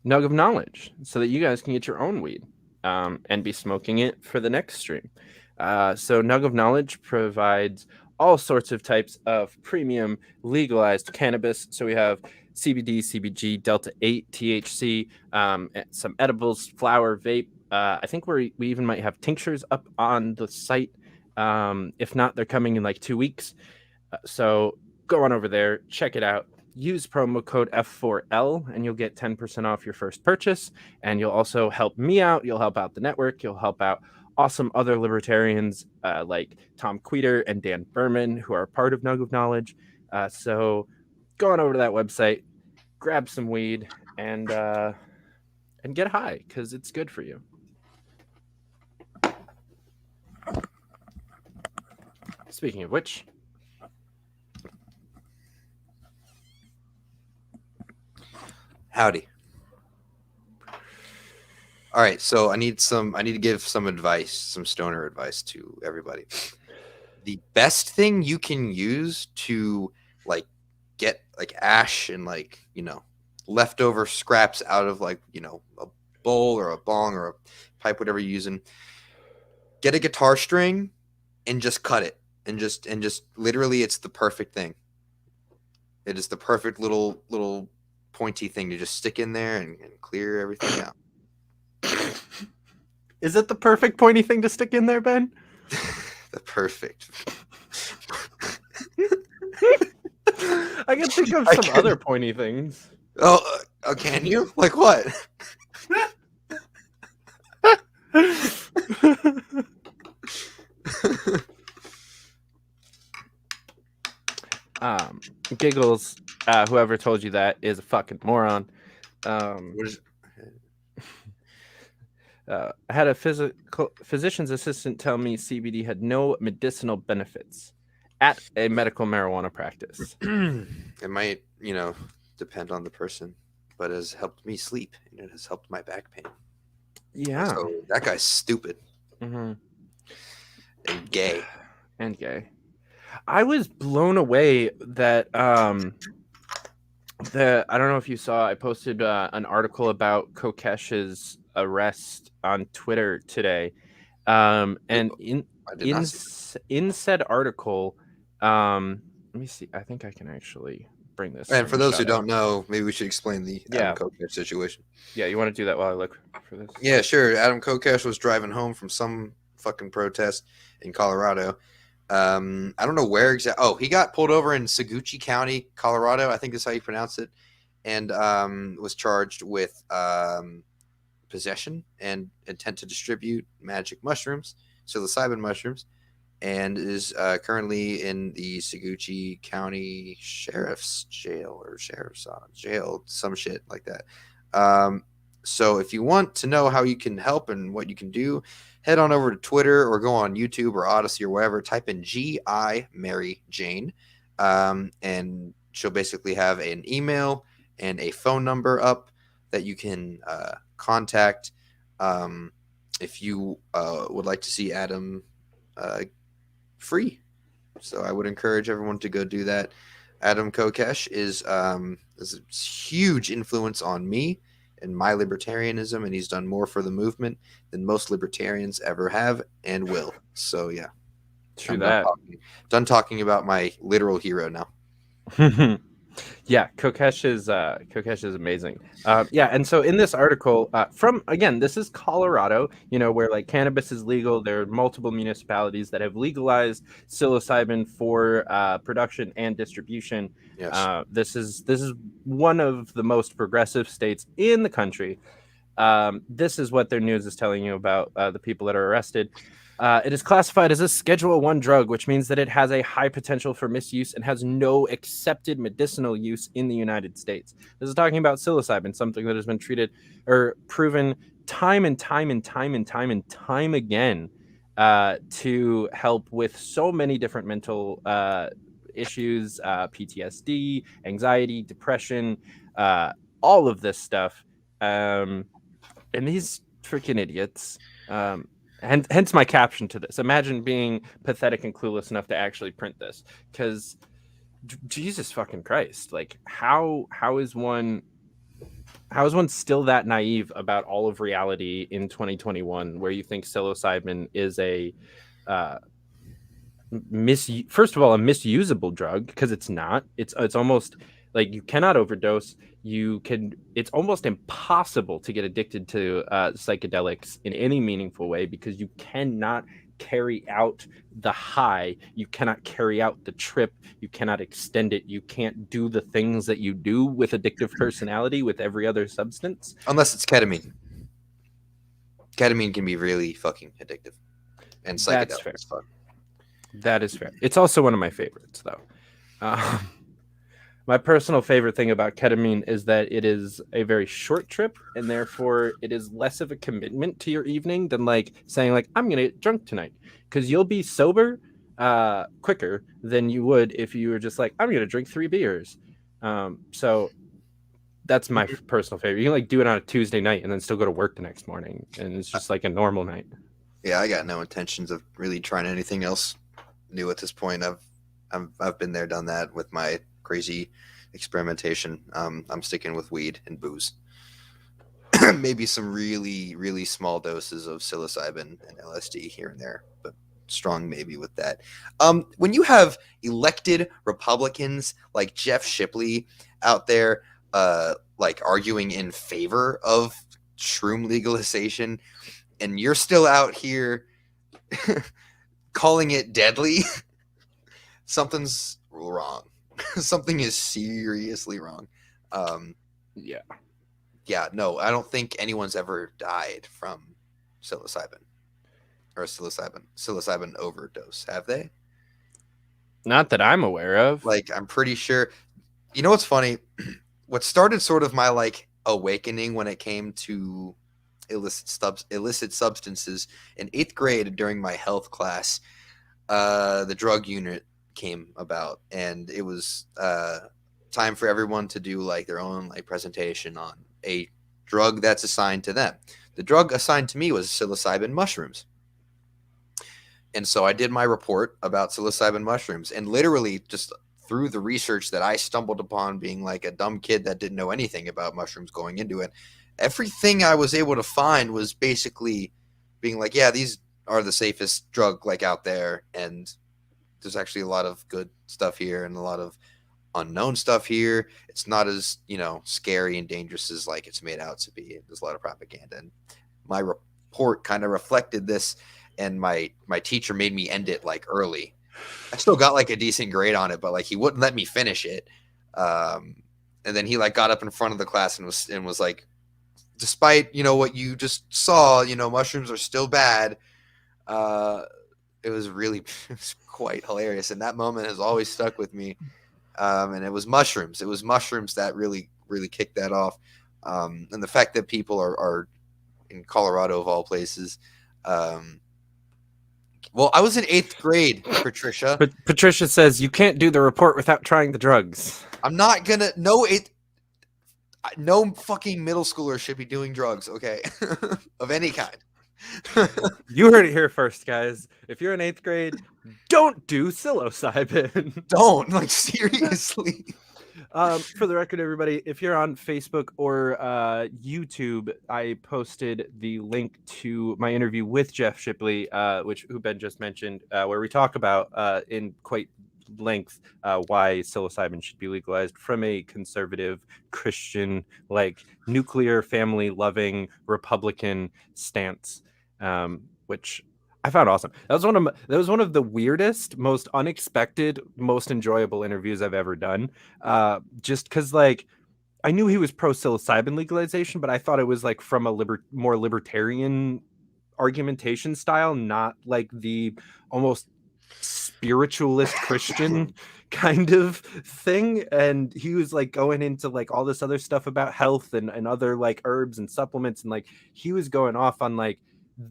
Nugg of Knowledge so that you guys can get your own weed and be smoking it for the next stream. So Nugg of Knowledge provides all sorts of types of premium legalized cannabis. So we have CBD, CBG, Delta-8, THC, some edibles, flower, vape. I think we even might have tinctures up on the site. If not, they're coming in like 2 weeks. So go on over there, check it out. Use promo code F4L and you'll get 10% off your first purchase. And you'll also help me out. You'll help out the network. You'll help out awesome other libertarians like Tom Queter and Dan Berman, who are part of Nugg of Knowledge. So go on over to that website, grab some weed, and get high because it's good for you. Speaking of which, howdy. All right, so I need to give some advice, some stoner advice to everybody. The best thing you can use to like get like ash and like, you know, leftover scraps out of like, you know, a bowl or a bong or a pipe, whatever you're using, get a guitar string and just cut it and just literally it's the perfect thing. It is the perfect little pointy thing to just stick in there and clear everything out. Is it the perfect pointy thing to stick in there, Ben? The perfect. I can think of some other pointy things. Oh, can you? Like what? Giggles, whoever told you that is a fucking moron. I had a physician's assistant tell me CBD had no medicinal benefits at a medical marijuana practice. It might, you know, depend on the person, but it has helped me sleep and it has helped my back pain. Yeah. So that guy's stupid. Mm-hmm. And gay. And gay. I was blown away that I don't know if you saw, I posted an article about Kokesh's arrest on Twitter today. And in said article, let me see. I think I can actually bring this. And for those who don't know, maybe we should explain the Adam Kokesh situation. Yeah, you want to do that while I look for this? Yeah, sure. Adam Kokesh was driving home from some fucking protest in Colorado. I don't know where exactly. Oh, he got pulled over in Seguchi County, Colorado. I think that's how you pronounce it. And was charged with possession and intent to distribute magic mushrooms, psilocybin mushrooms, and is currently in the Seguchi County Sheriff's Jail or Sheriff's Jail, some shit like that. So if you want to know how you can help and what you can do, head on over to Twitter or go on YouTube or Odyssey or wherever, type in G.I. Mary Jane, and she'll basically have an email and a phone number up that you can contact if you would like to see Adam free. So I would encourage everyone to go do that. Adam Kokesh is a huge influence on me and my libertarianism, and he's done more for the movement than most libertarians ever have and will. So yeah, True done talking about my literal hero now. Yeah, Kokesh is amazing. Yeah, and so in this article, from again, this is Colorado, you know, where like cannabis is legal. There are multiple municipalities that have legalized psilocybin for production and distribution. Yes. This is one of the most progressive states in the country. This is what their news is telling you about the people that are arrested. It is classified as a Schedule 1 drug, which means that it has a high potential for misuse and has no accepted medicinal use in the United States. This is talking about psilocybin, something that has been treated or proven time and time again to help with so many different mental issues, PTSD, anxiety, depression, all of this stuff. And these freaking idiots. Hence my caption to this. Imagine being pathetic and clueless enough to actually print this, because Jesus fucking Christ, like how is one still that naive about all of reality in 2021, where you think psilocybin is a first of all a misusable drug, because it's not. It's almost Like, you cannot overdose. It's almost impossible to get addicted to psychedelics in any meaningful way, because you cannot carry out the high, you cannot carry out the trip, you cannot extend it, you can't do the things that you do with addictive personality with every other substance. Unless it's ketamine. Ketamine can be really fucking addictive. And psychedelics. That's fair. That is fair. It's also one of my favorites, though. My personal favorite thing about ketamine is that it is a very short trip, and therefore it is less of a commitment to your evening than like saying like, I'm going to get drunk tonight, because you'll be sober quicker than you would if you were just like, I'm going to drink 3 beers. So that's my personal favorite. You can like do it on a Tuesday night and then still go to work the next morning, and it's just like a normal night. Yeah, I got no intentions of really trying anything else new at this point. I've been there, done that with my crazy experimentation. I'm sticking with weed and booze. Maybe some really, really small doses of psilocybin and LSD here and there, but strong maybe with that. When you have elected Republicans like Jeff Shipley out there, like arguing in favor of shroom legalization, and you're still out here calling it deadly, something's wrong. Something is seriously wrong. Yeah, no, I don't think anyone's ever died from psilocybin or psilocybin overdose, have they? Not that I'm aware of. Like, I'm pretty sure. You know what's funny? What started sort of my like awakening when it came to illicit substances in 8th grade during my health class, the drug unit came about, and it was time for everyone to do like their own like presentation on a drug that's assigned to them. The drug assigned to me was psilocybin mushrooms, and so I did my report about psilocybin mushrooms, and literally just through the research that I stumbled upon, being like a dumb kid that didn't know anything about mushrooms going into it, everything I was able to find was basically being like, yeah, these are the safest drug like out there, and there's actually a lot of good stuff here and a lot of unknown stuff here. It's not as, scary and dangerous as like it's made out to be. There's a lot of propaganda, and my report kind of reflected this, and my teacher made me end it like early. I still got like a decent grade on it, but like he wouldn't let me finish it. And then he like got up in front of the class and was like, despite, what you just saw, mushrooms are still bad. It was quite hilarious, and that moment has always stuck with me. And it was mushrooms. It was mushrooms that really, really kicked that off. And the fact that people are in Colorado of all places. Well, I was in 8th grade, Patricia. But Patricia says you can't do the report without trying the drugs. I'm not gonna. No fucking middle schooler should be doing drugs. Okay, of any kind. You heard it here first, guys. If you're in 8th grade, don't do psilocybin. Don't, like, seriously. For the record, everybody, if you're on Facebook or YouTube, I posted the link to my interview with Jeff Shipley, who Ben just mentioned, where we talk about in quite length why psilocybin should be legalized from a conservative Christian, like nuclear family loving Republican stance, which I found awesome. That was one of the weirdest, most unexpected, most enjoyable interviews I've ever done. Just because like I knew he was pro psilocybin legalization, but I thought it was like from a more libertarian argumentation style, not like the almost spiritualist Christian kind of thing. And he was like going into like all this other stuff about health and other like herbs and supplements, and like he was going off on like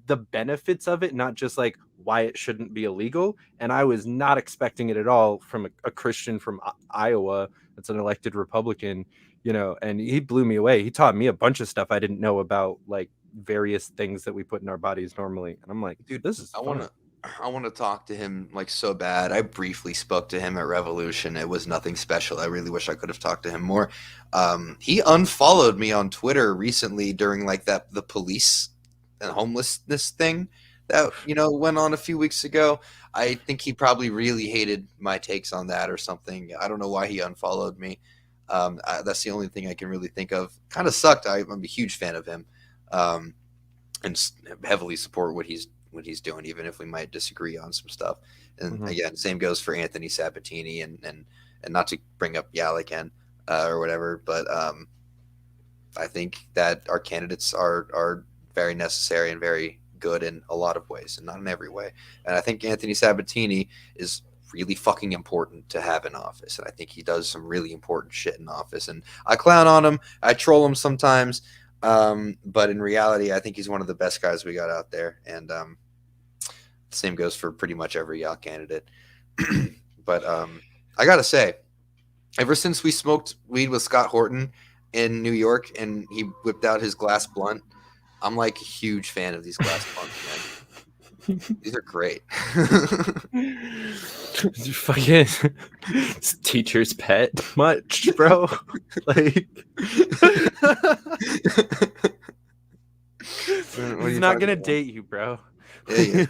the benefits of it, not just like why it shouldn't be illegal. And I was not expecting it at all from a Christian from Iowa that's an elected Republican, and he blew me away. He taught me a bunch of stuff I didn't know about like various things that we put in our bodies normally. And I'm like, dude, this is fun. I want to talk to him like so bad. I briefly spoke to him at Revolution. It was nothing special. I really wish I could have talked to him more. He unfollowed me on Twitter recently during like the police and homelessness thing that went on a few weeks ago. I think he probably really hated my takes on that or something. I don't know why he unfollowed me. That's the only thing I can really think of. Kind of sucked. I'm a huge fan of him, and heavily support what he's doing, even if we might disagree on some stuff. And again, same goes for Anthony Sabatini, and not to bring up Yal again or whatever, but I think that our candidates are very necessary and very good in a lot of ways, and not in every way. And I think Anthony Sabatini is really fucking important to have in office, and I think he does some really important shit in office. And I clown on him, I troll him sometimes, but in reality, I think he's one of the best guys we got out there. And same goes for pretty much every Yal candidate. But I gotta say, ever since we smoked weed with Scott Horton in New York and he whipped out his glass blunt, I'm like a huge fan of these glass blunts, man. These are great. Fucking teacher's pet much, bro. Like, he's not gonna date you, bro. Yeah.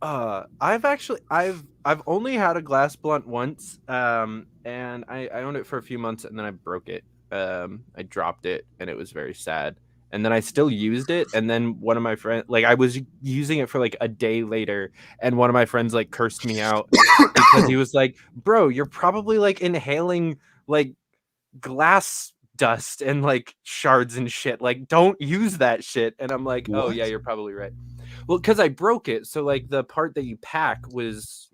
I've only had a glass blunt once, and I owned it for a few months, and then I broke it. I dropped it, and it was very sad. And then I still used it, and then one of my friends, like, I was using it for like a day later, and one of my friends like cursed me out because he was like, "Bro, you're probably like inhaling like glass dust and like shards and shit. Like, don't use that shit." And I'm like, "Oh yeah, you're probably right." Well, because I broke it, so like the part that you pack was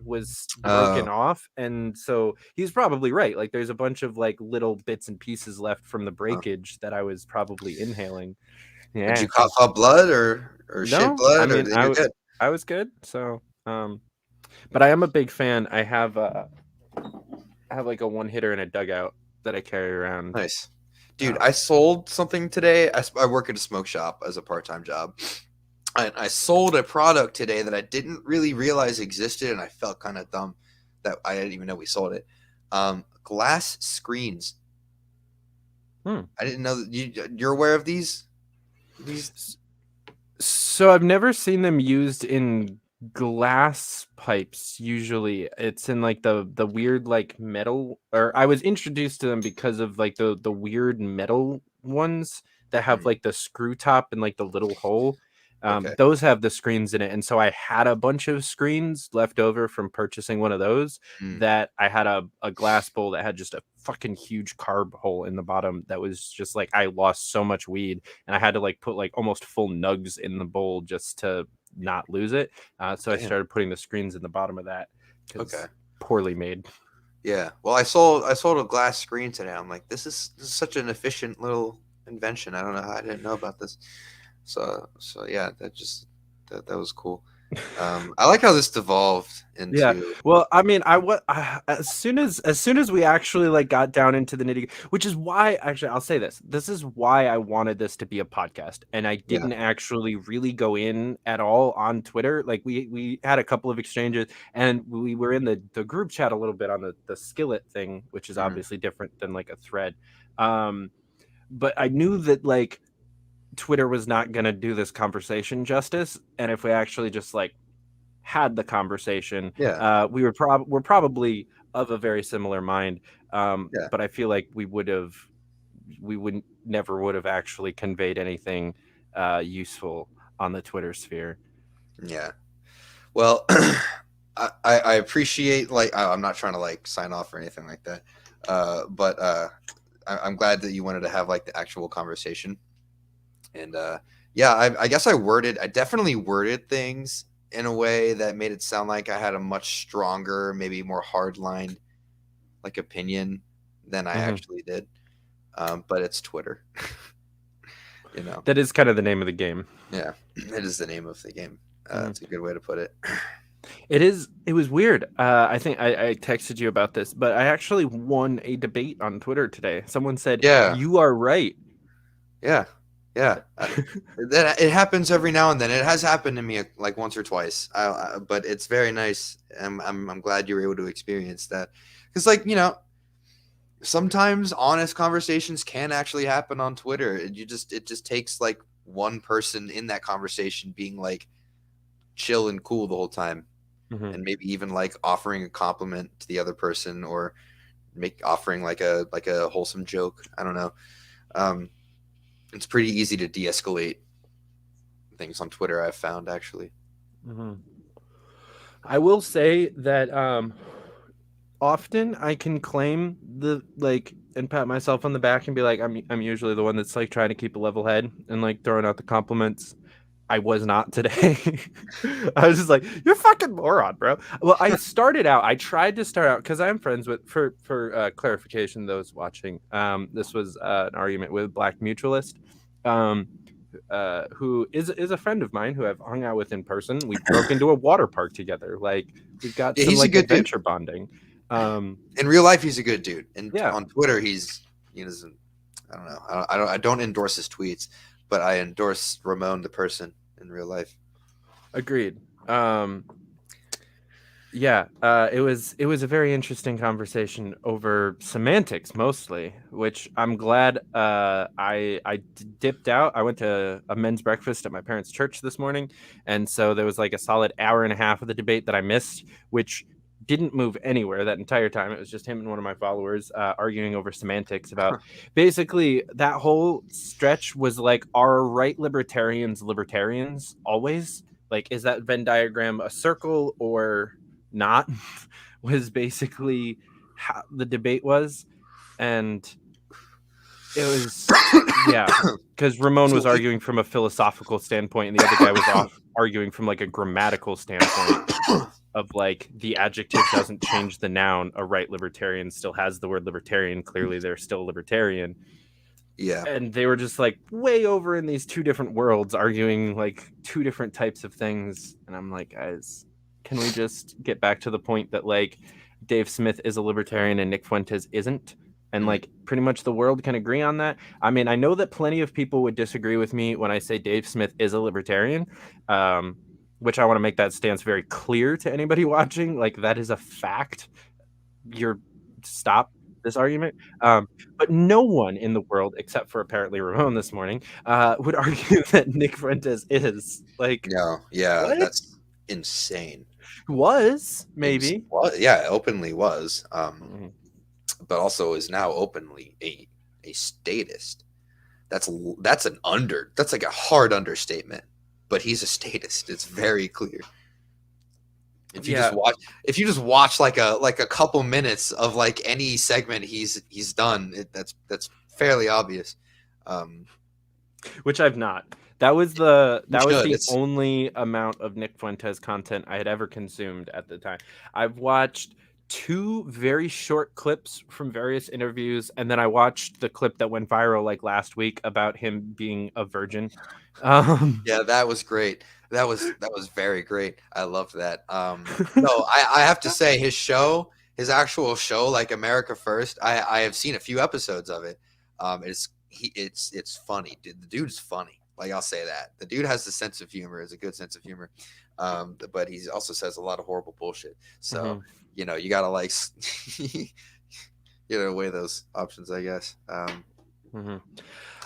broken off, and so he's probably right. Like, there's a bunch of like little bits and pieces left from the breakage that I was probably inhaling. Yeah. Did you cough up blood or shit blood? I mean, I was good. So, but I am a big fan. I have like a one hitter in a dugout that I carry around. Nice, dude. I sold something today. I work at a smoke shop as a part-time job. I sold a product today that I didn't really realize existed, and I felt kind of dumb that I didn't even know we sold it. Glass screens. I didn't know that you're aware of these. So I've never seen them used in glass pipes. Usually, it's in like the weird like metal. Or I was introduced to them because of like the weird metal ones that have like the screw top and like the little hole. Those have the screens in it, and so I had a bunch of screens left over from purchasing one of those. That I had a glass bowl that had just a fucking huge carb hole in the bottom that was just like, I lost so much weed, and I had to like put like almost full nugs in the bowl just to not lose it. So I started putting the screens in the bottom of that. Poorly made. Yeah, well, I sold a glass screen today. I'm like, this is such an efficient little invention. I don't know how I didn't know about this. So yeah, that was cool. I like how this devolved into. Yeah, well, I mean, as soon as we actually like got down into the nitty, which is why, actually, I'll say this is why I wanted this to be a podcast, and I didn't actually really go in at all on Twitter. Like, we had a couple of exchanges, and we were in the group chat a little bit on the Skillet thing, which is obviously different than like a thread. But I knew that like Twitter was not going to do this conversation justice, and if we actually just like had the conversation, we're probably of a very similar mind, but I feel like we never would have actually conveyed anything useful on the Twitter sphere. Yeah, well, I appreciate, like, I'm not trying to like sign off or anything like that, but I'm glad that you wanted to have like the actual conversation. And I guess I definitely worded things in a way that made it sound like I had a much stronger, maybe more hardline like opinion than I actually did. But it's Twitter. You know, that is kind of the name of the game. Yeah, it is the name of the game. That's a good way to put it. It is. It was weird. I think I texted you about this, but I actually won a debate on Twitter today. Someone said, "You are right." Yeah. Yeah, it happens every now and then. It has happened to me like once or twice, but it's very nice. I'm glad you were able to experience that, because like, you know, sometimes honest conversations can actually happen on Twitter. It just takes like one person in that conversation being like chill and cool the whole time, and maybe even like offering a compliment to the other person, or offering like a wholesome joke. I don't know. It's pretty easy to de-escalate things on Twitter, I've found, actually. I will say that often I can claim and pat myself on the back and be like, I'm usually the one that's like trying to keep a level head and like throwing out the compliments. I was not today. I was just like, you're a fucking moron, bro. Well, I tried to start out because I'm friends with, for clarification, those watching, this was an argument with Black Mutualist, who is a friend of mine who I've hung out with in person. We broke into a water park together. Like, we've got some like adventure bonding. In real life, he's a good dude. And on Twitter, he doesn't, I don't know. I don't endorse his tweets, but I endorse Ramon, the person, in real life. Agreed. It was a very interesting conversation over semantics mostly, which I'm glad I dipped out. I went to a men's breakfast at my parents' church this morning, and so there was like a solid hour and a half of the debate that I missed, which didn't move anywhere that entire time. It was just him and one of my followers arguing over semantics about basically that whole stretch was like, are right libertarians always? Like, is that Venn diagram a circle or not? Was basically how the debate was. And it was, because Ramon was arguing from a philosophical standpoint and the other guy was arguing from like a grammatical standpoint of like the adjective doesn't change the noun. A right libertarian still has the word libertarian. Clearly they're still libertarian. Yeah. And they were just like way over in these two different worlds, arguing like two different types of things. And I'm like, guys, can we just get back to the point that like Dave Smith is a libertarian and Nick Fuentes isn't? And like pretty much the world can agree on that. I mean, I know that plenty of people would disagree with me when I say Dave Smith is a libertarian, which I want to make that stance very clear to anybody watching. Like, that is a fact. Stop this argument. But no one in the world, except for apparently Ramon this morning, would argue that Nick Fuentes is. Like, no, yeah, what? That's insane. Was, maybe. Openly was. But also is now openly a statist. That's like a hard understatement. But he's a statist. It's very clear. If you just watch like a couple minutes of like any segment he's done, that's fairly obvious. Which I've not. That was the only amount of Nick Fuentes content I had ever consumed at the time. I've watched 2 very short clips from various interviews, and then I watched the clip that went viral like last week about him being a virgin. Yeah, that was great. That was very great. I loved that. No, I have to say his actual show, like America First, I have seen a few episodes of it. It's funny. The dude's funny. Like, I'll say that. The dude has a sense of humor, is a good sense of humor. But he also says a lot of horrible bullshit. So, you gotta like weigh those options, I guess.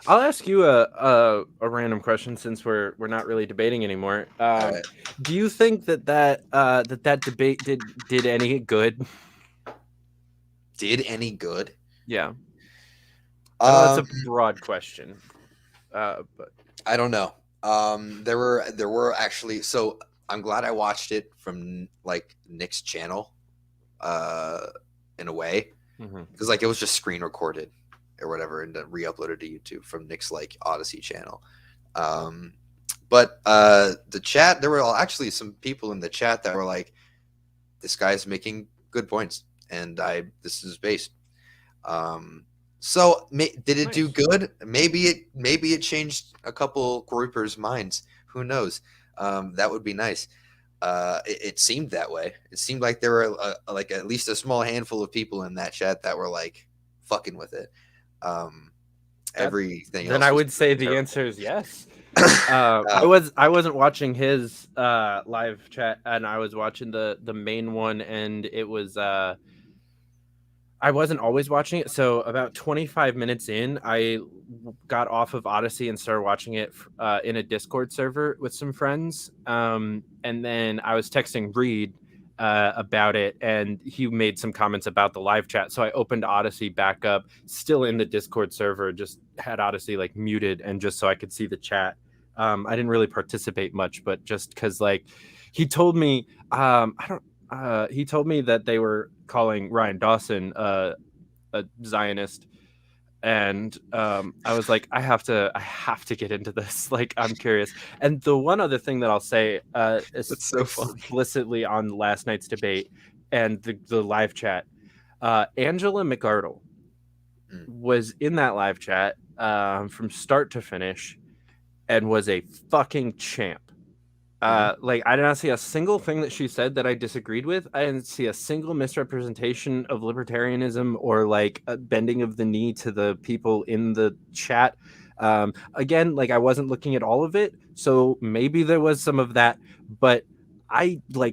I'll ask you a random question since we're not really debating anymore. Right. Do you think that debate did any good? Did any good? Yeah. That's a broad question. But I don't know. There were actually, so I'm glad I watched it from like Nick's channel, in a way, because like it was just screen recorded or whatever and then re-uploaded to YouTube from Nick's like Odyssey channel. But the chat, there were actually some people in the chat that were like, "This guy's making good points, and this is based." So did it do good? Maybe it changed a couple groupers' minds. Who knows? That would be nice. It seemed that way. It seemed like there were like at least a small handful of people in that chat that were like fucking with it. Everything. Then I would say the answer is yes. I wasn't watching his live chat, and I was watching the main one, and it was. I wasn't always watching it, so about 25 minutes in, I got off of Odyssey and started watching it in a Discord server with some friends. And then I was texting Reed, about it, and he made some comments about the live chat. So I opened Odyssey back up, still in the Discord server, just had Odyssey like muted, and just so I could see the chat. I didn't really participate much, but just because like he told me, he told me that they were calling Ryan Dawson a Zionist, and I was like, I have to get into this. Like, I'm curious. And the one other thing that I'll say, That's so funny. explicitly on last night's debate and the live chat, Angela McArdle was in that live chat from start to finish, and was a fucking champ. Like, I did not see a single thing that she said that I disagreed with. I didn't see a single misrepresentation of libertarianism or like a bending of the knee to the people in the chat. Again, like, I wasn't looking at all of it, so maybe there was some of that, but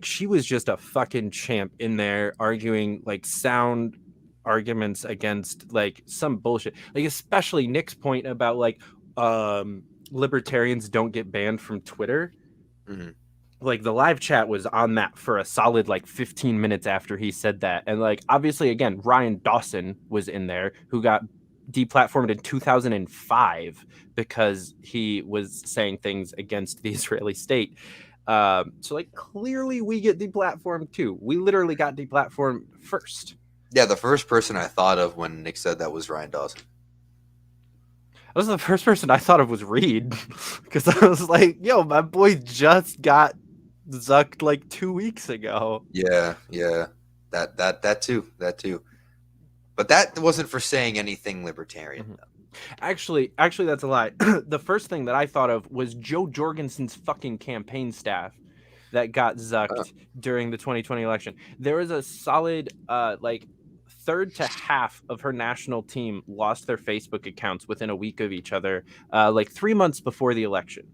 she was just a fucking champ in there, arguing like sound arguments against like some bullshit, like especially Nick's point about like libertarians don't get banned from Twitter. Like, the live chat was on that for a solid like 15 minutes after he said that. And like, obviously, again, Ryan Dawson was in there, who got deplatformed in 2005 because he was saying things against the Israeli state. So like, clearly we get deplatformed too. We literally got deplatformed first. Yeah, the first person I thought of when Nick said that was Ryan Dawson. That was the first person I thought of was Reed, because I was like, yo, my boy just got zucked like 2 weeks ago. Yeah. That too. But that wasn't for saying anything libertarian. Actually, that's a lie. The first thing that I thought of was Joe Jorgensen's fucking campaign staff that got zucked during the 2020 election. There was a solid like third to half of her national team lost their Facebook accounts within a week of each other, like 3 months before the election.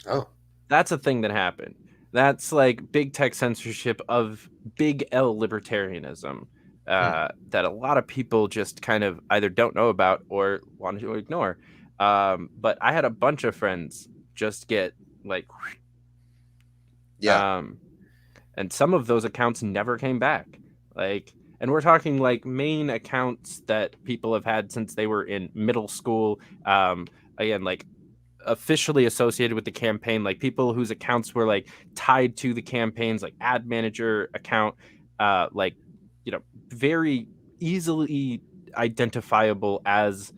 Oh, that's a thing that happened. That's like big tech censorship of big L libertarianism that a lot of people just kind of either don't know about or want to ignore. But I had a bunch of friends just get like, and some of those accounts never came back. Like, and we're talking like main accounts that people have had since they were in middle school. Again, like officially associated with the campaign, like people whose accounts were like tied to the campaigns, like ad manager account, like, you know, very easily identifiable as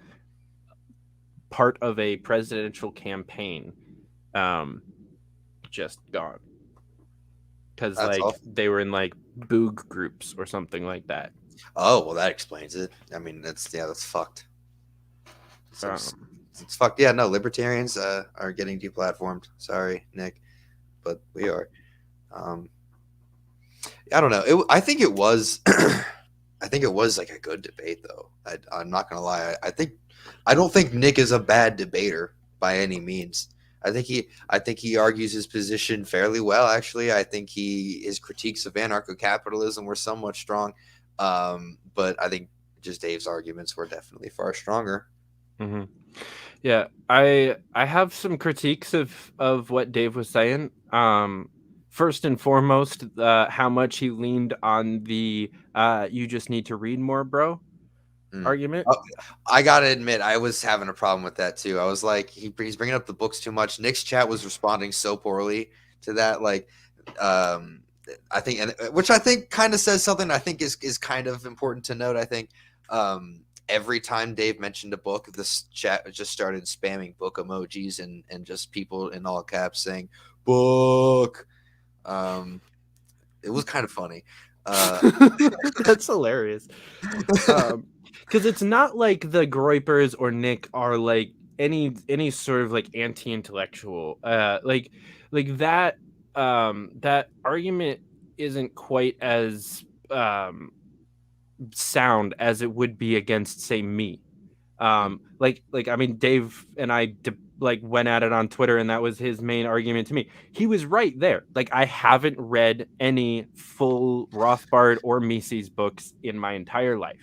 part of a presidential campaign, just gone. Because like awesome. They were in like boog groups or something like that. Oh, well, that explains it. I mean, that's fucked. So, it's fucked. Yeah, no, libertarians are getting deplatformed. Sorry, Nick, but we are. I don't know. I think it was. I think it was like a good debate, though. I'm not gonna lie. I don't think Nick is a bad debater by any means. I think he argues his position fairly well. Actually, I think his critiques of anarcho-capitalism were somewhat strong, but I think just Dave's arguments were definitely far stronger. Mm-hmm. Yeah, I have some critiques of what Dave was saying. First and foremost, how much he leaned on the "you just need to read more, bro" argument. I gotta admit, I was having a problem with that too. I was like, he's bringing up the books too much. Nick's chat was responding so poorly to that. Like, I think, and which I think kind of says something I think is kind of important to note. I think every time Dave mentioned a book, this chat just started spamming book emojis and just people in all caps saying book. It was kind of funny. That's hilarious. Because it's not like the Groypers or Nick are like any sort of like anti-intellectual. Like that that argument isn't quite as sound as it would be against, say, me. Like I mean, Dave and I went at it on Twitter, and that was his main argument to me. He was right there. Like, I haven't read any full Rothbard or Mises books in my entire life.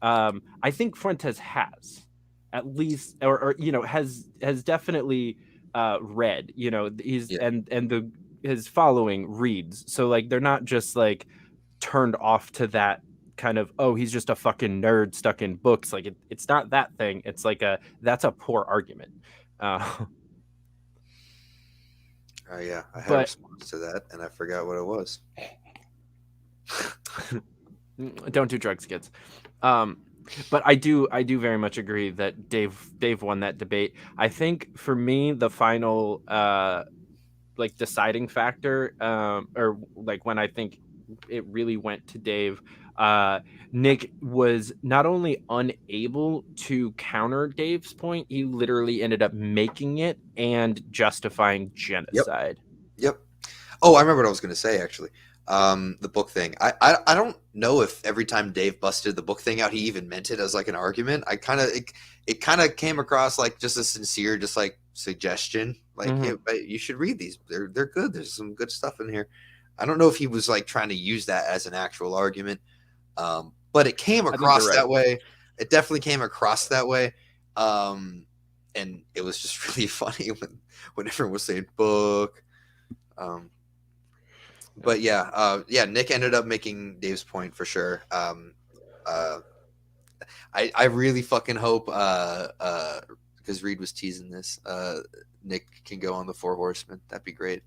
I think Fuentes has, at least, or you know, has definitely read. You know, he's and the his following reads. So like they're not just like turned off to that kind of, oh, he's just a fucking nerd stuck in books. Like it's not that thing. It's like that's a poor argument. Oh yeah, I had a But- response to that, and I forgot what it was. Don't do drugs, kids. But I do very much agree that Dave won that debate. I think for me the final like deciding factor, or like when I think it really went to Dave, Nick was not only unable to counter Dave's point, he literally ended up making it and justifying genocide. Yep. Oh, I remember what I was going to say, actually. The book thing. I don't know if every time Dave busted the book thing out, he even meant it as like an argument. It kind of came across like just a sincere, just like suggestion. Like, hey, you should read these. They're good. There's some good stuff in here. I don't know if he was like trying to use that as an actual argument. But it came across that way. It definitely came across that way. And it was just really funny when everyone was saying book. But yeah, Nick ended up making Dave's point for sure. I really fucking hope, because Reed was teasing this, Nick can go on the Four Horsemen. That'd be great.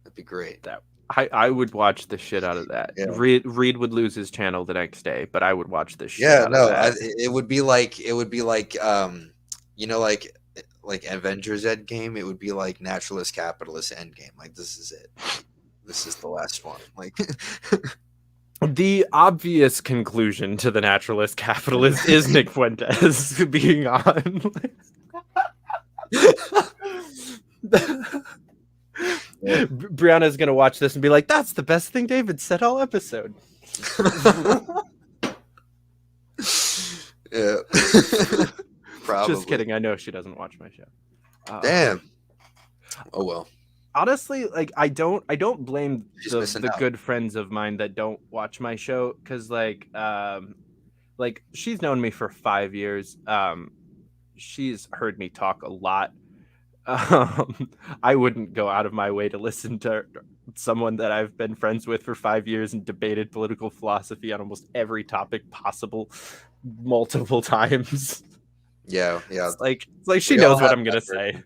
That'd be great. I would watch the shit out of that. Yeah. Reed would lose his channel the next day, but I would watch the shit out of that. It would be like you know, like Avengers Endgame. It would be like Naturalist Capitalist Endgame. Like, this is it. This is the last one. Like the obvious conclusion to the Naturalist Capitalist is Nick Fuentes being on. Brianna's gonna watch this and be like, "That's the best thing David said all episode." Yeah. Probably. Just kidding. I know she doesn't watch my show. Damn. Oh well. Honestly, like I don't blame She's the out. good friends of mine that don't watch my show, because like she's known me for 5 years. She's heard me talk a lot. I wouldn't go out of my way to listen to someone that I've been friends with for 5 years and debated political philosophy on almost every topic possible multiple times. Yeah. It's like she knows what I'm gonna say.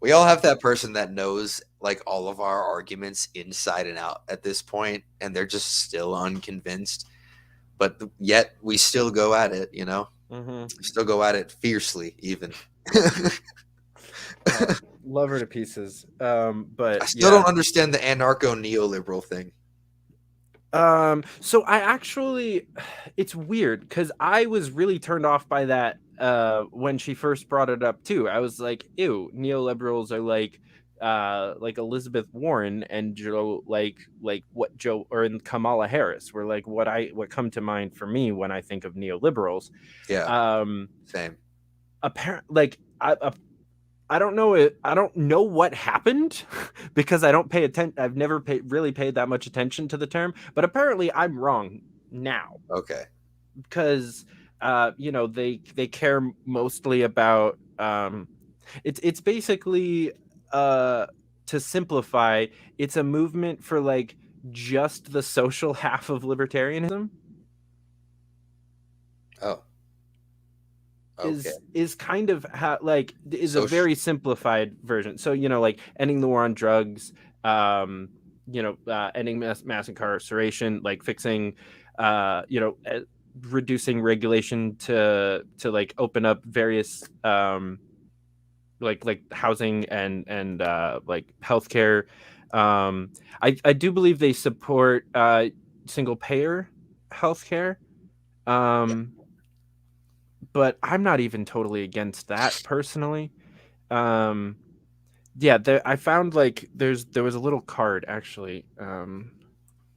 We all have that person that knows like all of our arguments inside and out at this point, and they're just still unconvinced. But yet we still go at it, you know? We still go at it fiercely, even. Love her to pieces. But I still don't understand the anarcho neoliberal thing. So I actually, it's weird because I was really turned off by that when she first brought it up too. I was like, ew, neoliberals are like Elizabeth Warren and Joe, like what Joe or Kamala Harris were like what come to mind for me when I think of neoliberals. Yeah. Same. Apparently, like I don't know it. I don't know what happened because I don't pay attention. I've never really paid that much attention to the term, but apparently I'm wrong now. Okay. Because they care mostly about it's basically to simplify, it's a movement for like just the social half of libertarianism. Oh. Okay. Is kind of is a very simplified version. So like ending the war on drugs, ending mass incarceration, like fixing, reducing regulation to like open up various like housing and like healthcare. I do believe they support single payer healthcare. But I'm not even totally against that personally. I found like there was a little card actually. I'm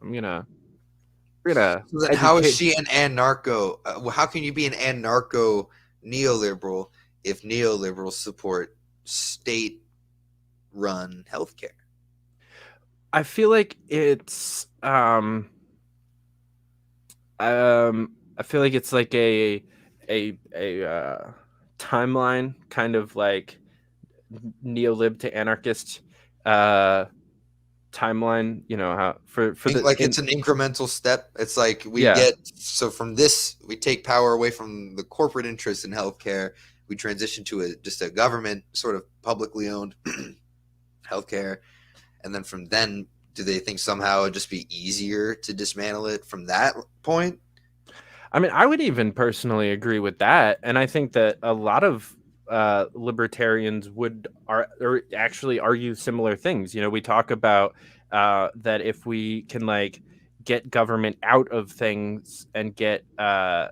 gonna. So then how is she an anarcho? How can you be an anarcho neoliberal if neoliberals support state-run healthcare? I feel like it's I feel like it's like a timeline, kind of like neolib to anarchist timeline, you know, how for the Like it's an incremental step. It's like so from this we take power away from the corporate interests in healthcare. We transition to just a government sort of publicly owned healthcare, and then from then, do they think somehow it'd just be easier to dismantle it from that point? I mean, I would even personally agree with that, and I think that a lot of libertarians would or actually argue similar things. You know, we talk about that if we can like get government out of things and get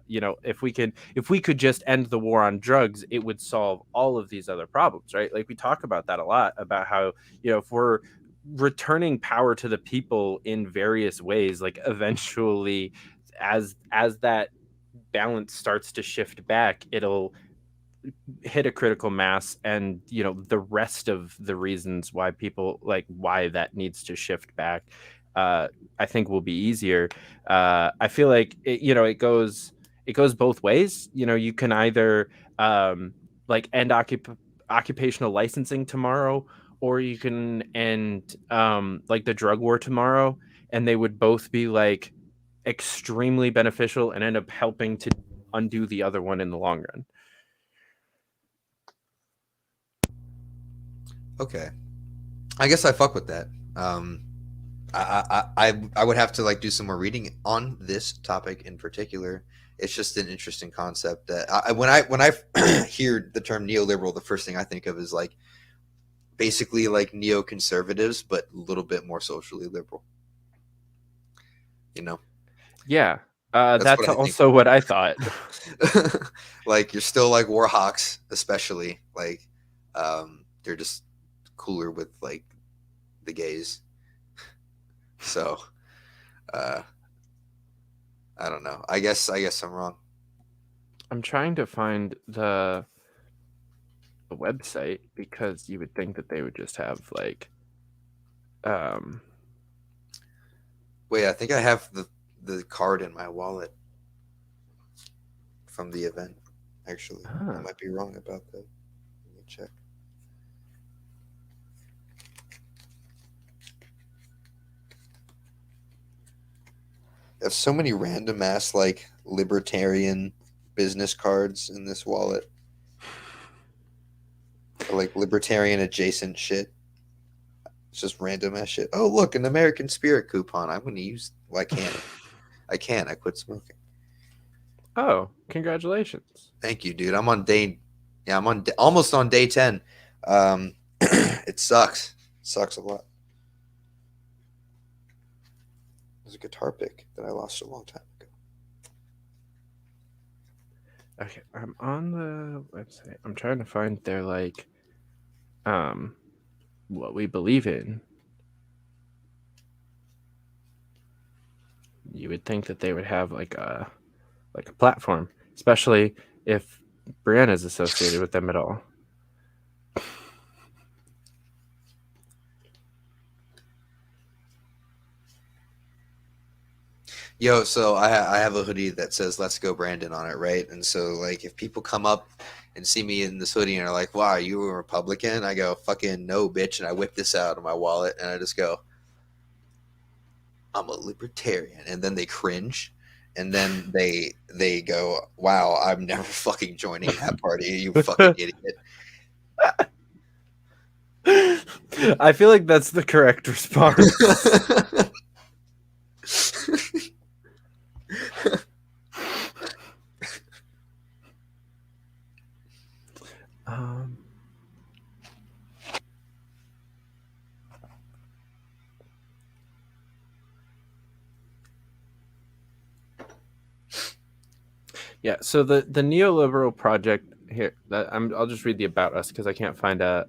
you know, if we could just end the war on drugs, it would solve all of these other problems, right? Like we talk about that a lot, about how, you know, if we're returning power to the people in various ways, like eventually as that balance starts to shift back, it'll hit a critical mass, and you know, the rest of the reasons why people like why that needs to shift back, I think will be easier. I feel like it goes both ways. You know, you can either like end occupational licensing tomorrow, or you can end like the drug war tomorrow, and they would both be like extremely beneficial and end up helping to undo the other one in the long run. Okay, I guess I fuck with that. I would have to like do some more reading on this topic in particular. It's just an interesting concept that when I hear the term neoliberal, the first thing I think of is like basically like neoconservatives, but a little bit more socially liberal. You know? Yeah, that's also what I thought. Like you're still like war hawks, especially like they're just cooler with like the gays. So I don't know. I guess I'm wrong. I'm trying to find the website, because you would think that they would just have like wait, I think I have the card in my wallet from the event, actually. I might be wrong about that. Let me check. I have so many random ass like libertarian business cards in this wallet. Or, like libertarian adjacent shit. It's just random ass shit. Oh look, an American Spirit coupon. I'm gonna use. Well, I can't. I can't. I quit smoking. Oh, congratulations! Thank you, dude. I'm on day. Yeah, I'm on almost on day 10. It sucks. It sucks a lot. It was a guitar pick that I lost a long time ago. Okay, I'm on the website. I'm trying to find their like what we believe in. You would think that they would have like a platform, especially if Brianna is associated with them at all. Yo, so I have a hoodie that says "Let's Go Brandon" on it, right? And so like if people come up and see me in this hoodie and are like, "Wow, are you a Republican?" I go, "Fucking no, bitch!" And I whip this out of my wallet and I just go, "I'm a libertarian," and then they cringe. And then they go, "Wow, I'm never fucking joining that party, you fucking idiot." I feel like that's the correct response. Yeah, so the neoliberal project here, I'll just read the About Us because I can't find a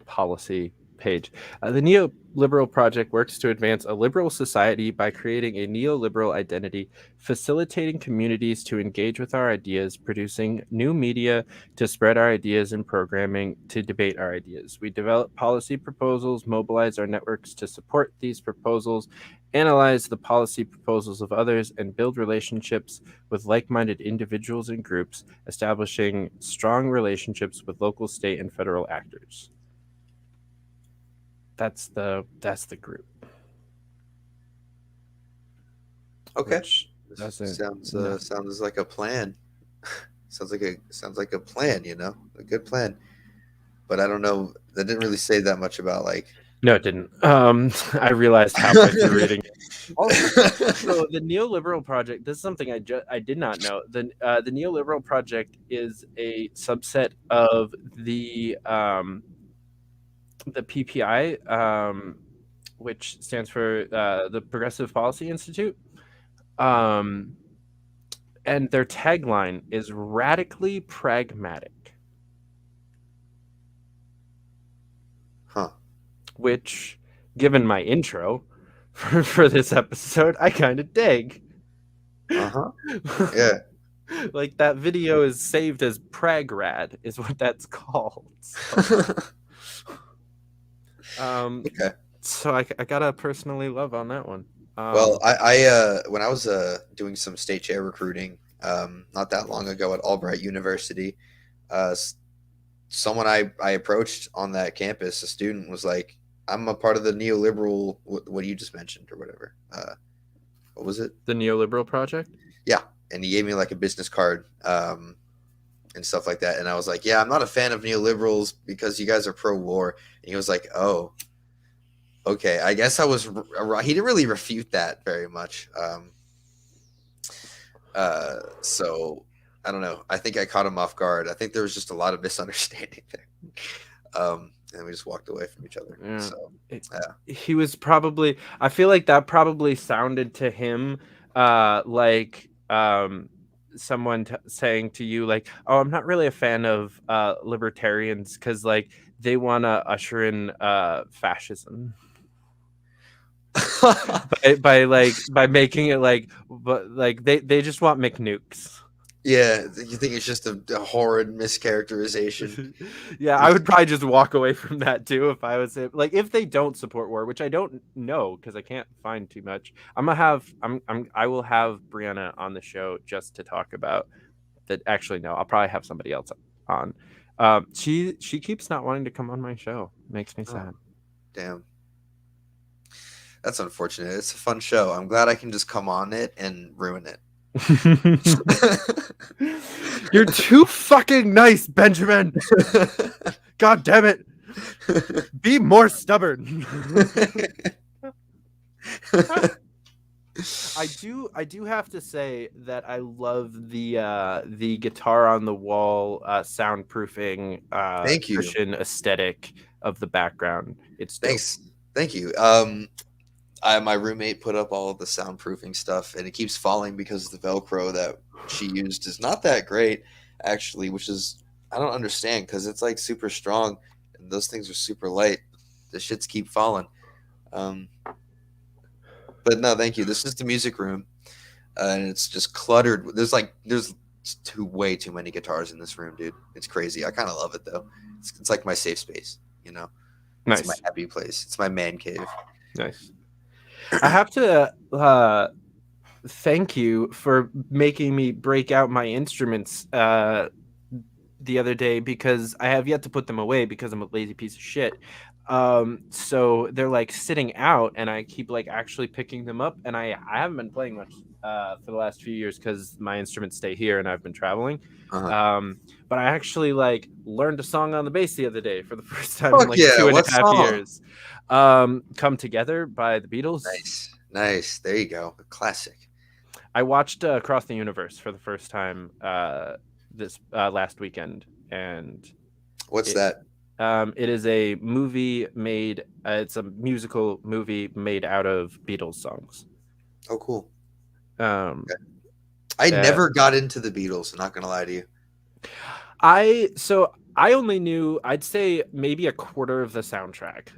policy page. The neoliberal project works to advance a liberal society by creating a neoliberal identity, facilitating communities to engage with our ideas, producing new media to spread our ideas, and programming to debate our ideas. We develop policy proposals, mobilize our networks to support these proposals, analyze the policy proposals of others, and build relationships with like-minded individuals and groups, establishing strong relationships with local, state, and federal actors. that's the group. Okay. Doesn't Sounds like a plan. sounds like a plan, a good plan. But I don't know. That didn't really say that much about like. No, it didn't. I realized halfway through reading it. So the neoliberal project. This is something I did not know. The neoliberal project is a subset of the PPI, which stands for the Progressive Policy Institute. And their tagline is radically pragmatic. Huh. Which, given my intro for this episode, I kind of dig. Uh-huh. Yeah. Like that video is saved as Pragrad is what that's called. So, okay. So I gotta personally love on that one. Well, I when I was doing some state chair recruiting not that long ago at Albright University, someone I approached on that campus, a student, was like, I'm a part of the neoliberal, what you just mentioned or whatever. What was it? The neoliberal project? Yeah. And he gave me like a business card and stuff like that. And I was like, yeah, I'm not a fan of neoliberals because you guys are pro-war. And he was like, oh, okay. I guess I was right. He didn't really refute that very much. So I don't know. I think I caught him off guard. I think there was just a lot of misunderstanding there. And we just walked away from each other. Yeah. So he was probably, I feel like that probably sounded to him like someone saying to you like, oh, I'm not really a fan of libertarians because like they want to usher in fascism. by making it like, but like they just want McNukes. Yeah, you think it's just a horrid mischaracterization? Yeah, I would probably just walk away from that too if I was like, if they don't support war, which I don't know because I can't find too much. I will have Brianna on the show just to talk about that. Actually, no, I'll probably have somebody else on. She keeps not wanting to come on my show. Makes me sad. Damn. That's unfortunate. It's a fun show. I'm glad I can just come on it and ruin it. You're too fucking nice, Benjamin. God damn it. Be more stubborn. I do have to say that I love the guitar on the wall soundproofing Thank you. Christian aesthetic of the background. It's dope. Thanks. Thank you. My roommate put up all of the soundproofing stuff, and it keeps falling because the Velcro that she used is not that great, actually, which is, I don't understand because it's like super strong, and those things are super light. The shits keep falling. But no, thank you. This is the music room, and it's just cluttered. There's way too many guitars in this room, dude. It's crazy. I kind of love it though. It's like my safe space, Nice. It's my happy place. It's my man cave. Nice. I have to thank you for making me break out my instruments the other day because I have yet to put them away because I'm a lazy piece of shit. So they're like sitting out and I keep like actually picking them up, and I haven't been playing much for the last few years because my instruments stay here and I've been traveling. But I actually like learned a song on the bass the other day for the first time in like 2.5 years. Come Together by the Beatles. Nice. There you go. A classic. I watched Across the Universe for the first time this last weekend, and what's that? It is a movie made. It's a musical movie made out of Beatles songs. Oh, cool. Okay. I never got into the Beatles. I'm not gonna lie to you. I only knew, I'd say maybe a quarter of the soundtrack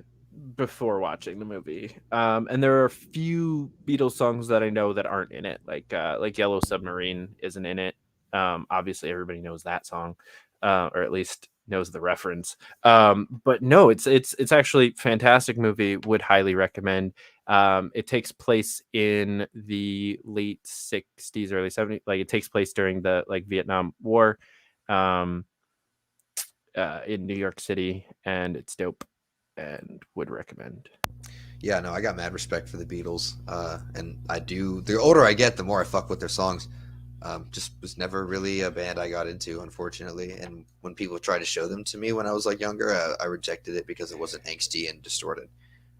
before watching the movie. And there are a few Beatles songs that I know that aren't in it, like Yellow Submarine isn't in it. Obviously everybody knows that song, or at least knows the reference. But no, it's actually a fantastic movie. Would highly recommend. It takes place in the late 60s, early 70s. Like it takes place during the Vietnam War, in New York City, and it's dope. and would recommend. Yeah, no, I got mad respect for the Beatles, and I do. The older I get, the more I fuck with their songs. Just was never really a band I got into, unfortunately. And when people tried to show them to me when I was like younger, I rejected it because it wasn't angsty and distorted,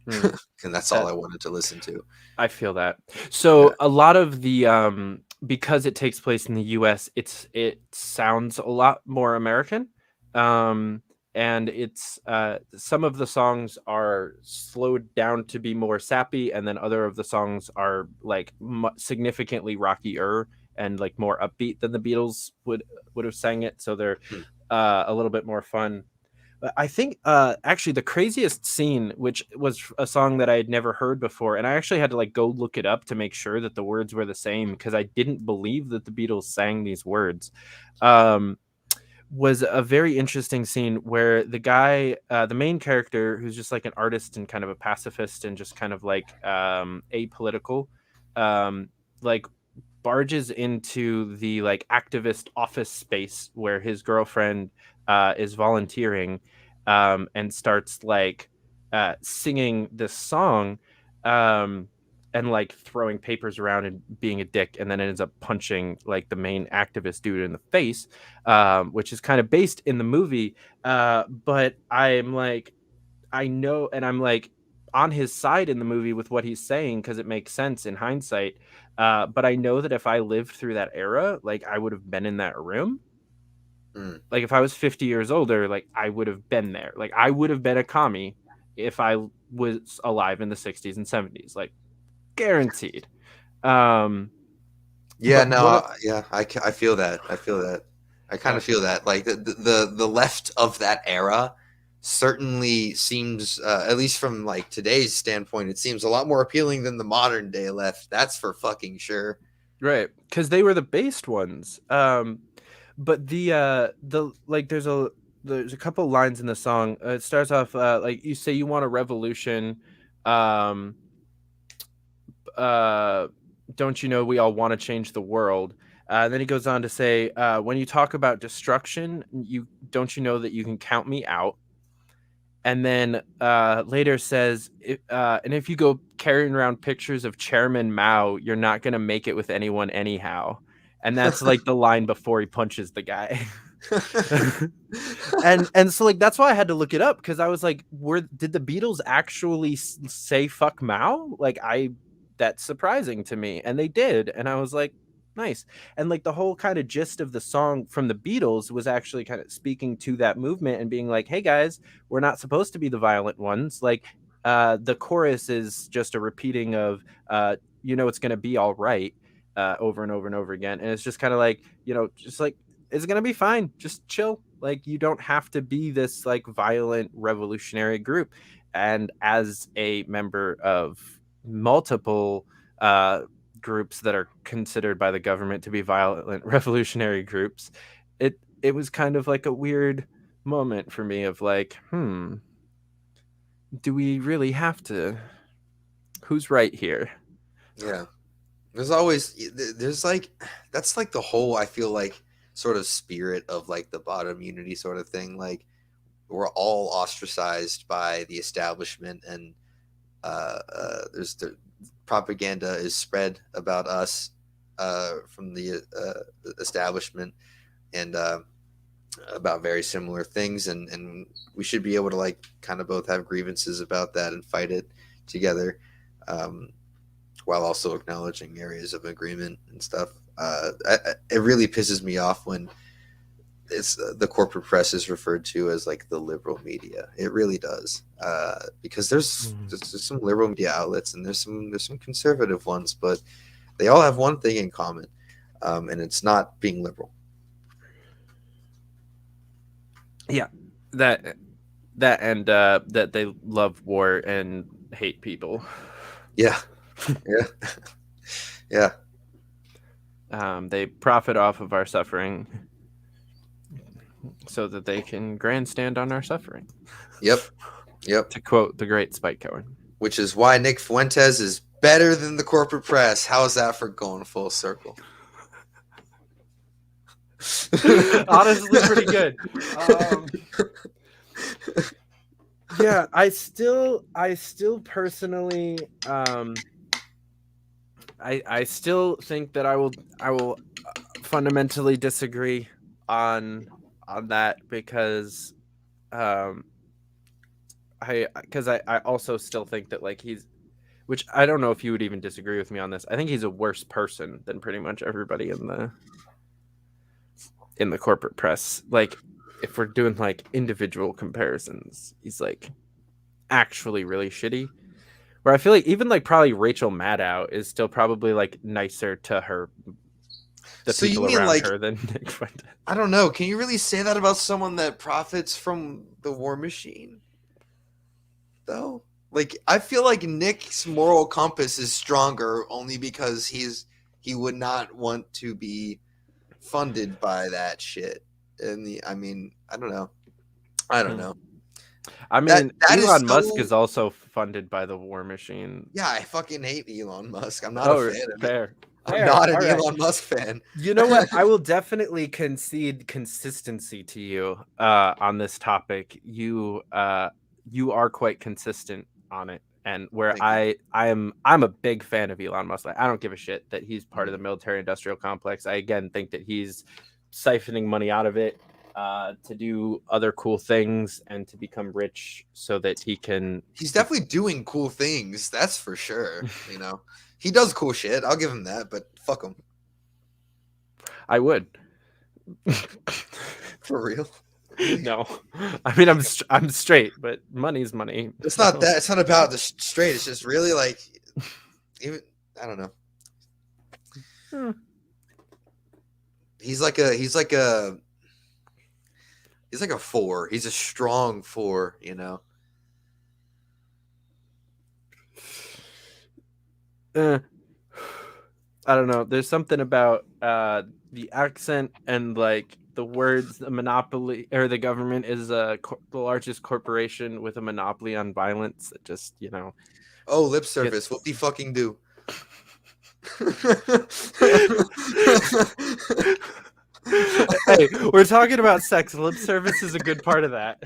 and that's all I wanted to listen to. I feel that. So a lot of the because it takes place in the U.S., it sounds a lot more American, and it's some of the songs are slowed down to be more sappy, and then other of the songs are like significantly rockier and like more upbeat than the Beatles would have sang it. So they're a little bit more fun. I think actually the craziest scene, which was a song that I had never heard before, and I actually had to like go look it up to make sure that the words were the same because I didn't believe that the Beatles sang these words, was a very interesting scene where the guy, the main character, who's just like an artist and kind of a pacifist and just kind of like apolitical, like barges into the like activist office space where his girlfriend is volunteering, and starts like singing this song, and like throwing papers around and being a dick, and then ends up punching like the main activist dude in the face, which is kind of based in the movie. But I'm like, I know, and I'm like on his side in the movie with what he's saying because it makes sense in hindsight. But I know that if I lived through that era, like I would have been in that room. Like if I was 50 years older, like I would have been there. Like I would have been a commie if I was alive in the 60s and 70s, like guaranteed. Yeah, I feel that. I kind of feel that. Like the left of that era certainly seems, at least from like today's standpoint, it seems a lot more appealing than the modern day left. That's for fucking sure. Right, because they were the based ones. But the like there's a couple lines in the song. It starts off like you say you want a revolution. Don't you know we all want to change the world? Then he goes on to say, when you talk about destruction, you know that you can count me out. And then later says, and if you go carrying around pictures of Chairman Mao, you're not going to make it with anyone anyhow. And that's like the line before he punches the guy. and so like that's why I had to look it up, because I was like, did the Beatles actually say fuck Mao? Like that's surprising to me. And they did. And I was like, nice. And like the whole kind of gist of the song from the Beatles was actually kind of speaking to that movement and being like, hey guys, we're not supposed to be the violent ones. Like the chorus is just a repeating of it's going to be all right, over and over and over again. And it's just kind of like, just like, it's going to be fine. Just chill. Like you don't have to be this like violent revolutionary group. And as a member of multiple groups that are considered by the government to be violent revolutionary groups, it was kind of like a weird moment for me of like, do we really have to? Who's right here? Yeah. There's like, that's like the whole, I feel like, sort of spirit of like the bottom unity sort of thing. Like we're all ostracized by the establishment, and there's the propaganda is spread about us from the establishment, and about very similar things, and we should be able to like kind of both have grievances about that and fight it together, while also acknowledging areas of agreement and stuff. It really pisses me off when it's the corporate press is referred to as like the liberal media. It really does, because there's some liberal media outlets and there's some conservative ones, but they all have one thing in common, and it's not being liberal. Yeah, that and that they love war and hate people. Yeah. Yeah. They profit off of our suffering so that they can grandstand on our suffering. Yep. To quote the great Spike Cohen. Which is why Nick Fuentes is better than the corporate press. How's that for going full circle? Honestly, pretty good. Yeah, I still personally, I still think that I will fundamentally disagree on that because I also still think that like he's, which I don't know if you would even disagree with me on this. I think he's a worse person than pretty much everybody in the corporate press. Like if we're doing like individual comparisons, he's like actually really shitty. Where I feel like even like probably Rachel Maddow is still probably like nicer to her, the So people you mean around like her than Nick Fuentes. I don't know. Can you really say that about someone that profits from the war machine? Though, like I feel like Nick's moral compass is stronger only because he would not want to be funded by that shit. And I mean, I don't know. I don't know. I mean, that Elon Musk is also funded by the war machine. Yeah, I fucking hate Elon Musk. I'm not a fan of fair. it. I'm not an Elon Musk fan. You know what? I will definitely concede consistency to you on this topic. You are quite consistent on it, and where I'm a big fan of Elon Musk. Like, I don't give a shit that he's part of the military-industrial complex. I again think that he's siphoning money out of it to do other cool things and to become rich so that he can. He's definitely doing cool things. That's for sure. You know, he does cool shit. I'll give him that, but fuck him. I would. For real? No, I mean I'm straight, but money's money. It's not that. It's not about the straight. It's just really like, even I don't know. He's like a 4. He's a strong 4, you know. I don't know. There's something about the accent and like the words. The monopoly or the government is the largest corporation with a monopoly on violence. It just, you know. Oh, lip service. What do you fucking do? Hey, we're talking about sex. Lip service is a good part of that.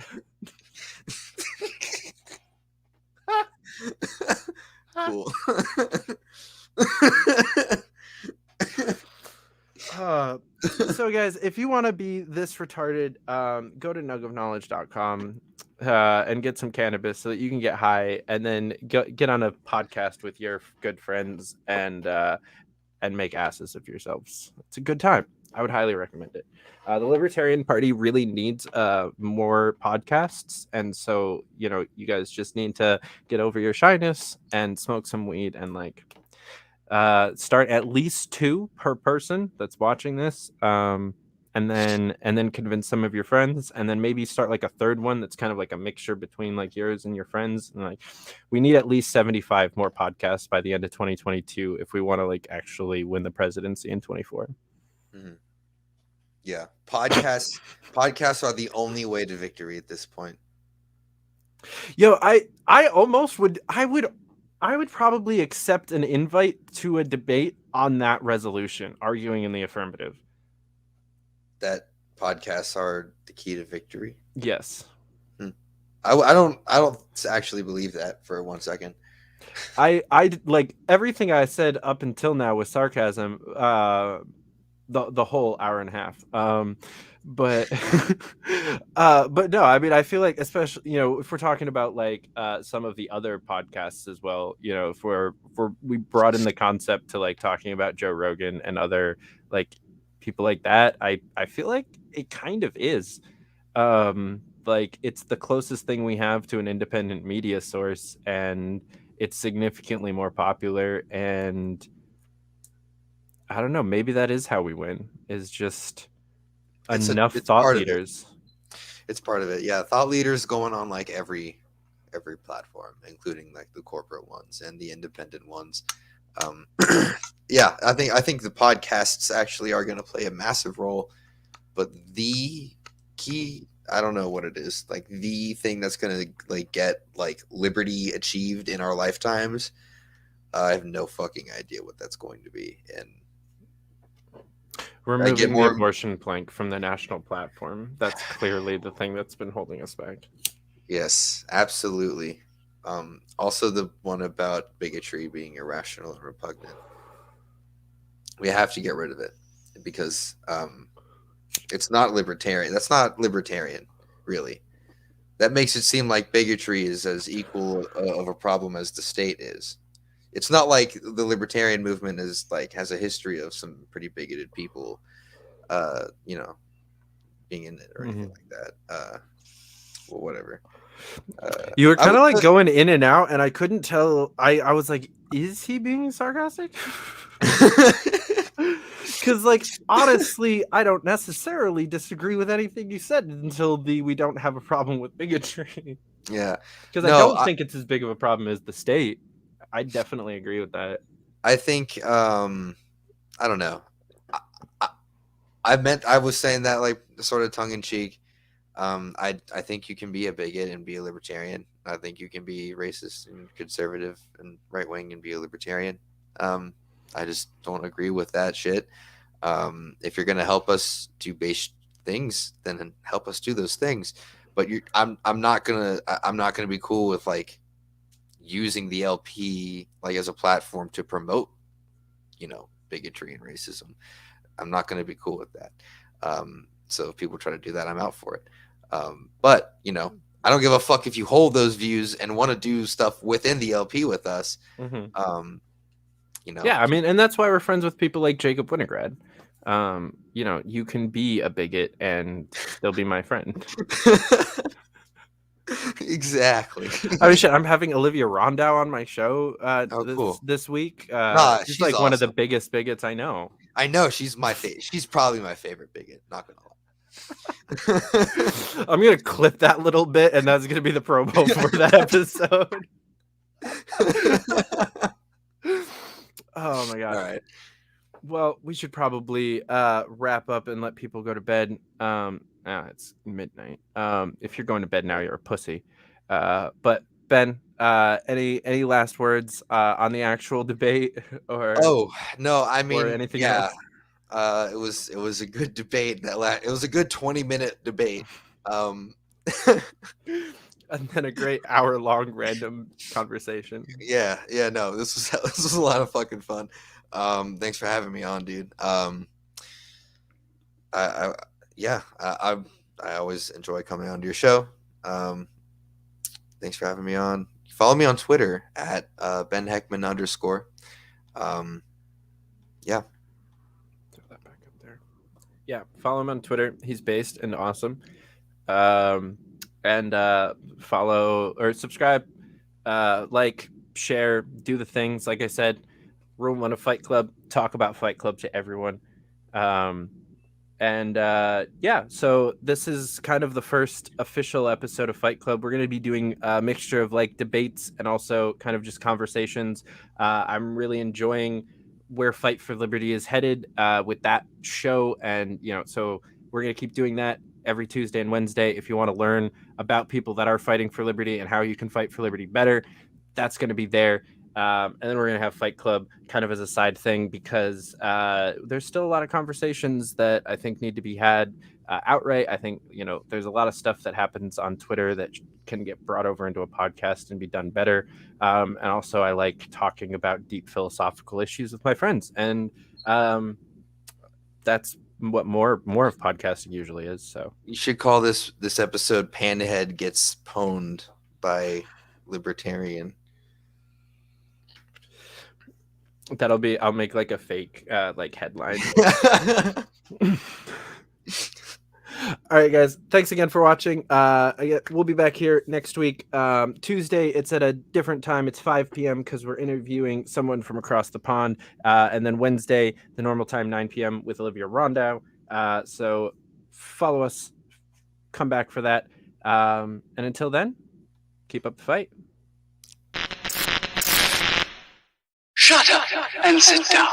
Cool. So guys, if you want to be this retarded, go to nuggofknowledge.com and get some cannabis so that you can get high and then get on a podcast with your good friends and make asses of yourselves. It's a good time. I would highly recommend it. The Libertarian Party really needs more podcasts, and so you know, you guys just need to get over your shyness and smoke some weed and like start at least 2 per person that's watching this, and then convince some of your friends, and then maybe start like a third one that's kind of like a mixture between like yours and your friends. And like, we need at least 75 more podcasts by the end of 2022 if we want to like actually win the presidency in 24. Mm-hmm. Yeah, podcasts are the only way to victory at this point. Yo, I almost would. I would probably accept an invite to a debate on that resolution, arguing in the affirmative. That podcasts are the key to victory. Yes. I don't actually believe that for 1 second. I like everything I said up until now with sarcasm. The whole hour and a half. But no, I mean, I feel like, especially, you know, if we're talking about like some of the other podcasts as well, you know, if we brought in the concept to like talking about Joe Rogan and other like people like that, I feel like it kind of is like it's the closest thing we have to an independent media source, and it's significantly more popular. And I don't know, maybe that is how we win, is just enough thought leaders. It's part of it. Yeah, thought leaders going on like every platform, including like the corporate ones and the independent ones. Yeah, I think the podcasts actually are going to play a massive role, but the key, I don't know what it is, like the thing that's going to like get like liberty achieved in our lifetimes, I have no fucking idea what that's going to be. And removing the abortion plank from the national platform, that's clearly the thing that's been holding us back. Yes, absolutely. Also, the one about bigotry being irrational and repugnant. We have to get rid of it because it's not libertarian. That's not libertarian, really. That makes it seem like bigotry is as equal of a problem as the state is. It's not like the libertarian movement is like has a history of some pretty bigoted people, being in it or anything like that. Well, whatever. You were kind of like going in and out, and I couldn't tell. I was like, is he being sarcastic? Because, like, honestly, I don't necessarily disagree with anything you said until we don't have a problem with bigotry. Yeah. Because I don't think it's as big of a problem as the state. I definitely agree with that. I think, I don't know. I was saying that like sort of tongue in cheek. I think you can be a bigot and be a libertarian. I think you can be racist and conservative and right wing and be a libertarian. I just don't agree with that shit. If you're gonna help us do base things, then help us do those things. But I'm not gonna be cool with like using the LP like as a platform to promote, bigotry and racism. I'm not gonna be cool with that. So if people try to do that, I'm out for it. But I don't give a fuck if you hold those views and want to do stuff within the LP with us. Mm-hmm. Yeah, I mean, and that's why we're friends with people like Jacob Winograd. You can be a bigot and they'll be my friend. Exactly. I mean, shit, I'm having Olivia Rondeau on my show this week. She's like awesome. One of the biggest bigots I know. I know she's my favorite. She's probably my favorite bigot. Not gonna lie. I'm gonna clip that little bit, and that's gonna be the promo for that episode. Oh my god! All right. Well, we should probably wrap up and let people go to bed. It's midnight. If you're going to bed now, you're a pussy. But Ben, any last words on the actual debate, or? Oh no, I mean, or anything else? It was a good debate. It was a good 20-minute debate. And then a great hour-long random conversation. Yeah, no, this was a lot of fucking fun. Thanks for having me on, dude. I always enjoy coming on to your show. Thanks for having me on. Follow me on Twitter at Ben Heckman _. Yeah. Throw that back up there. Yeah, follow him on Twitter. He's based and awesome. And follow or subscribe, like, share, do the things. Like I said, Room 1 of Fite Club, talk about Fite Club to everyone. So this is kind of the first official episode of Fite Club. We're going to be doing a mixture of like debates and also kind of just conversations. I'm really enjoying where Fight for Liberty is headed with that show. And, so we're going to keep doing that every Tuesday and Wednesday. If you want to learn about people that are fighting for liberty and how you can fight for liberty better, that's going to be there. And then we're going to have Fite Club kind of as a side thing because there's still a lot of conversations that I think need to be had outright. I think, there's a lot of stuff that happens on Twitter that can get brought over into a podcast and be done better. And also I like talking about deep philosophical issues with my friends. And that's what more of podcasting usually is. So you should call this episode Panhead Gets Pwned by Libertarian. I'll make like a fake like headline. All right, guys, thanks again for watching. We'll be back here next week. Tuesday, it's at a different time. It's 5 p.m. because we're interviewing someone from across the pond. And then Wednesday, the normal time, 9 p.m. with Olivia Rondeau. So follow us. Come back for that. And until then, keep up the fight. Shut up and sit down.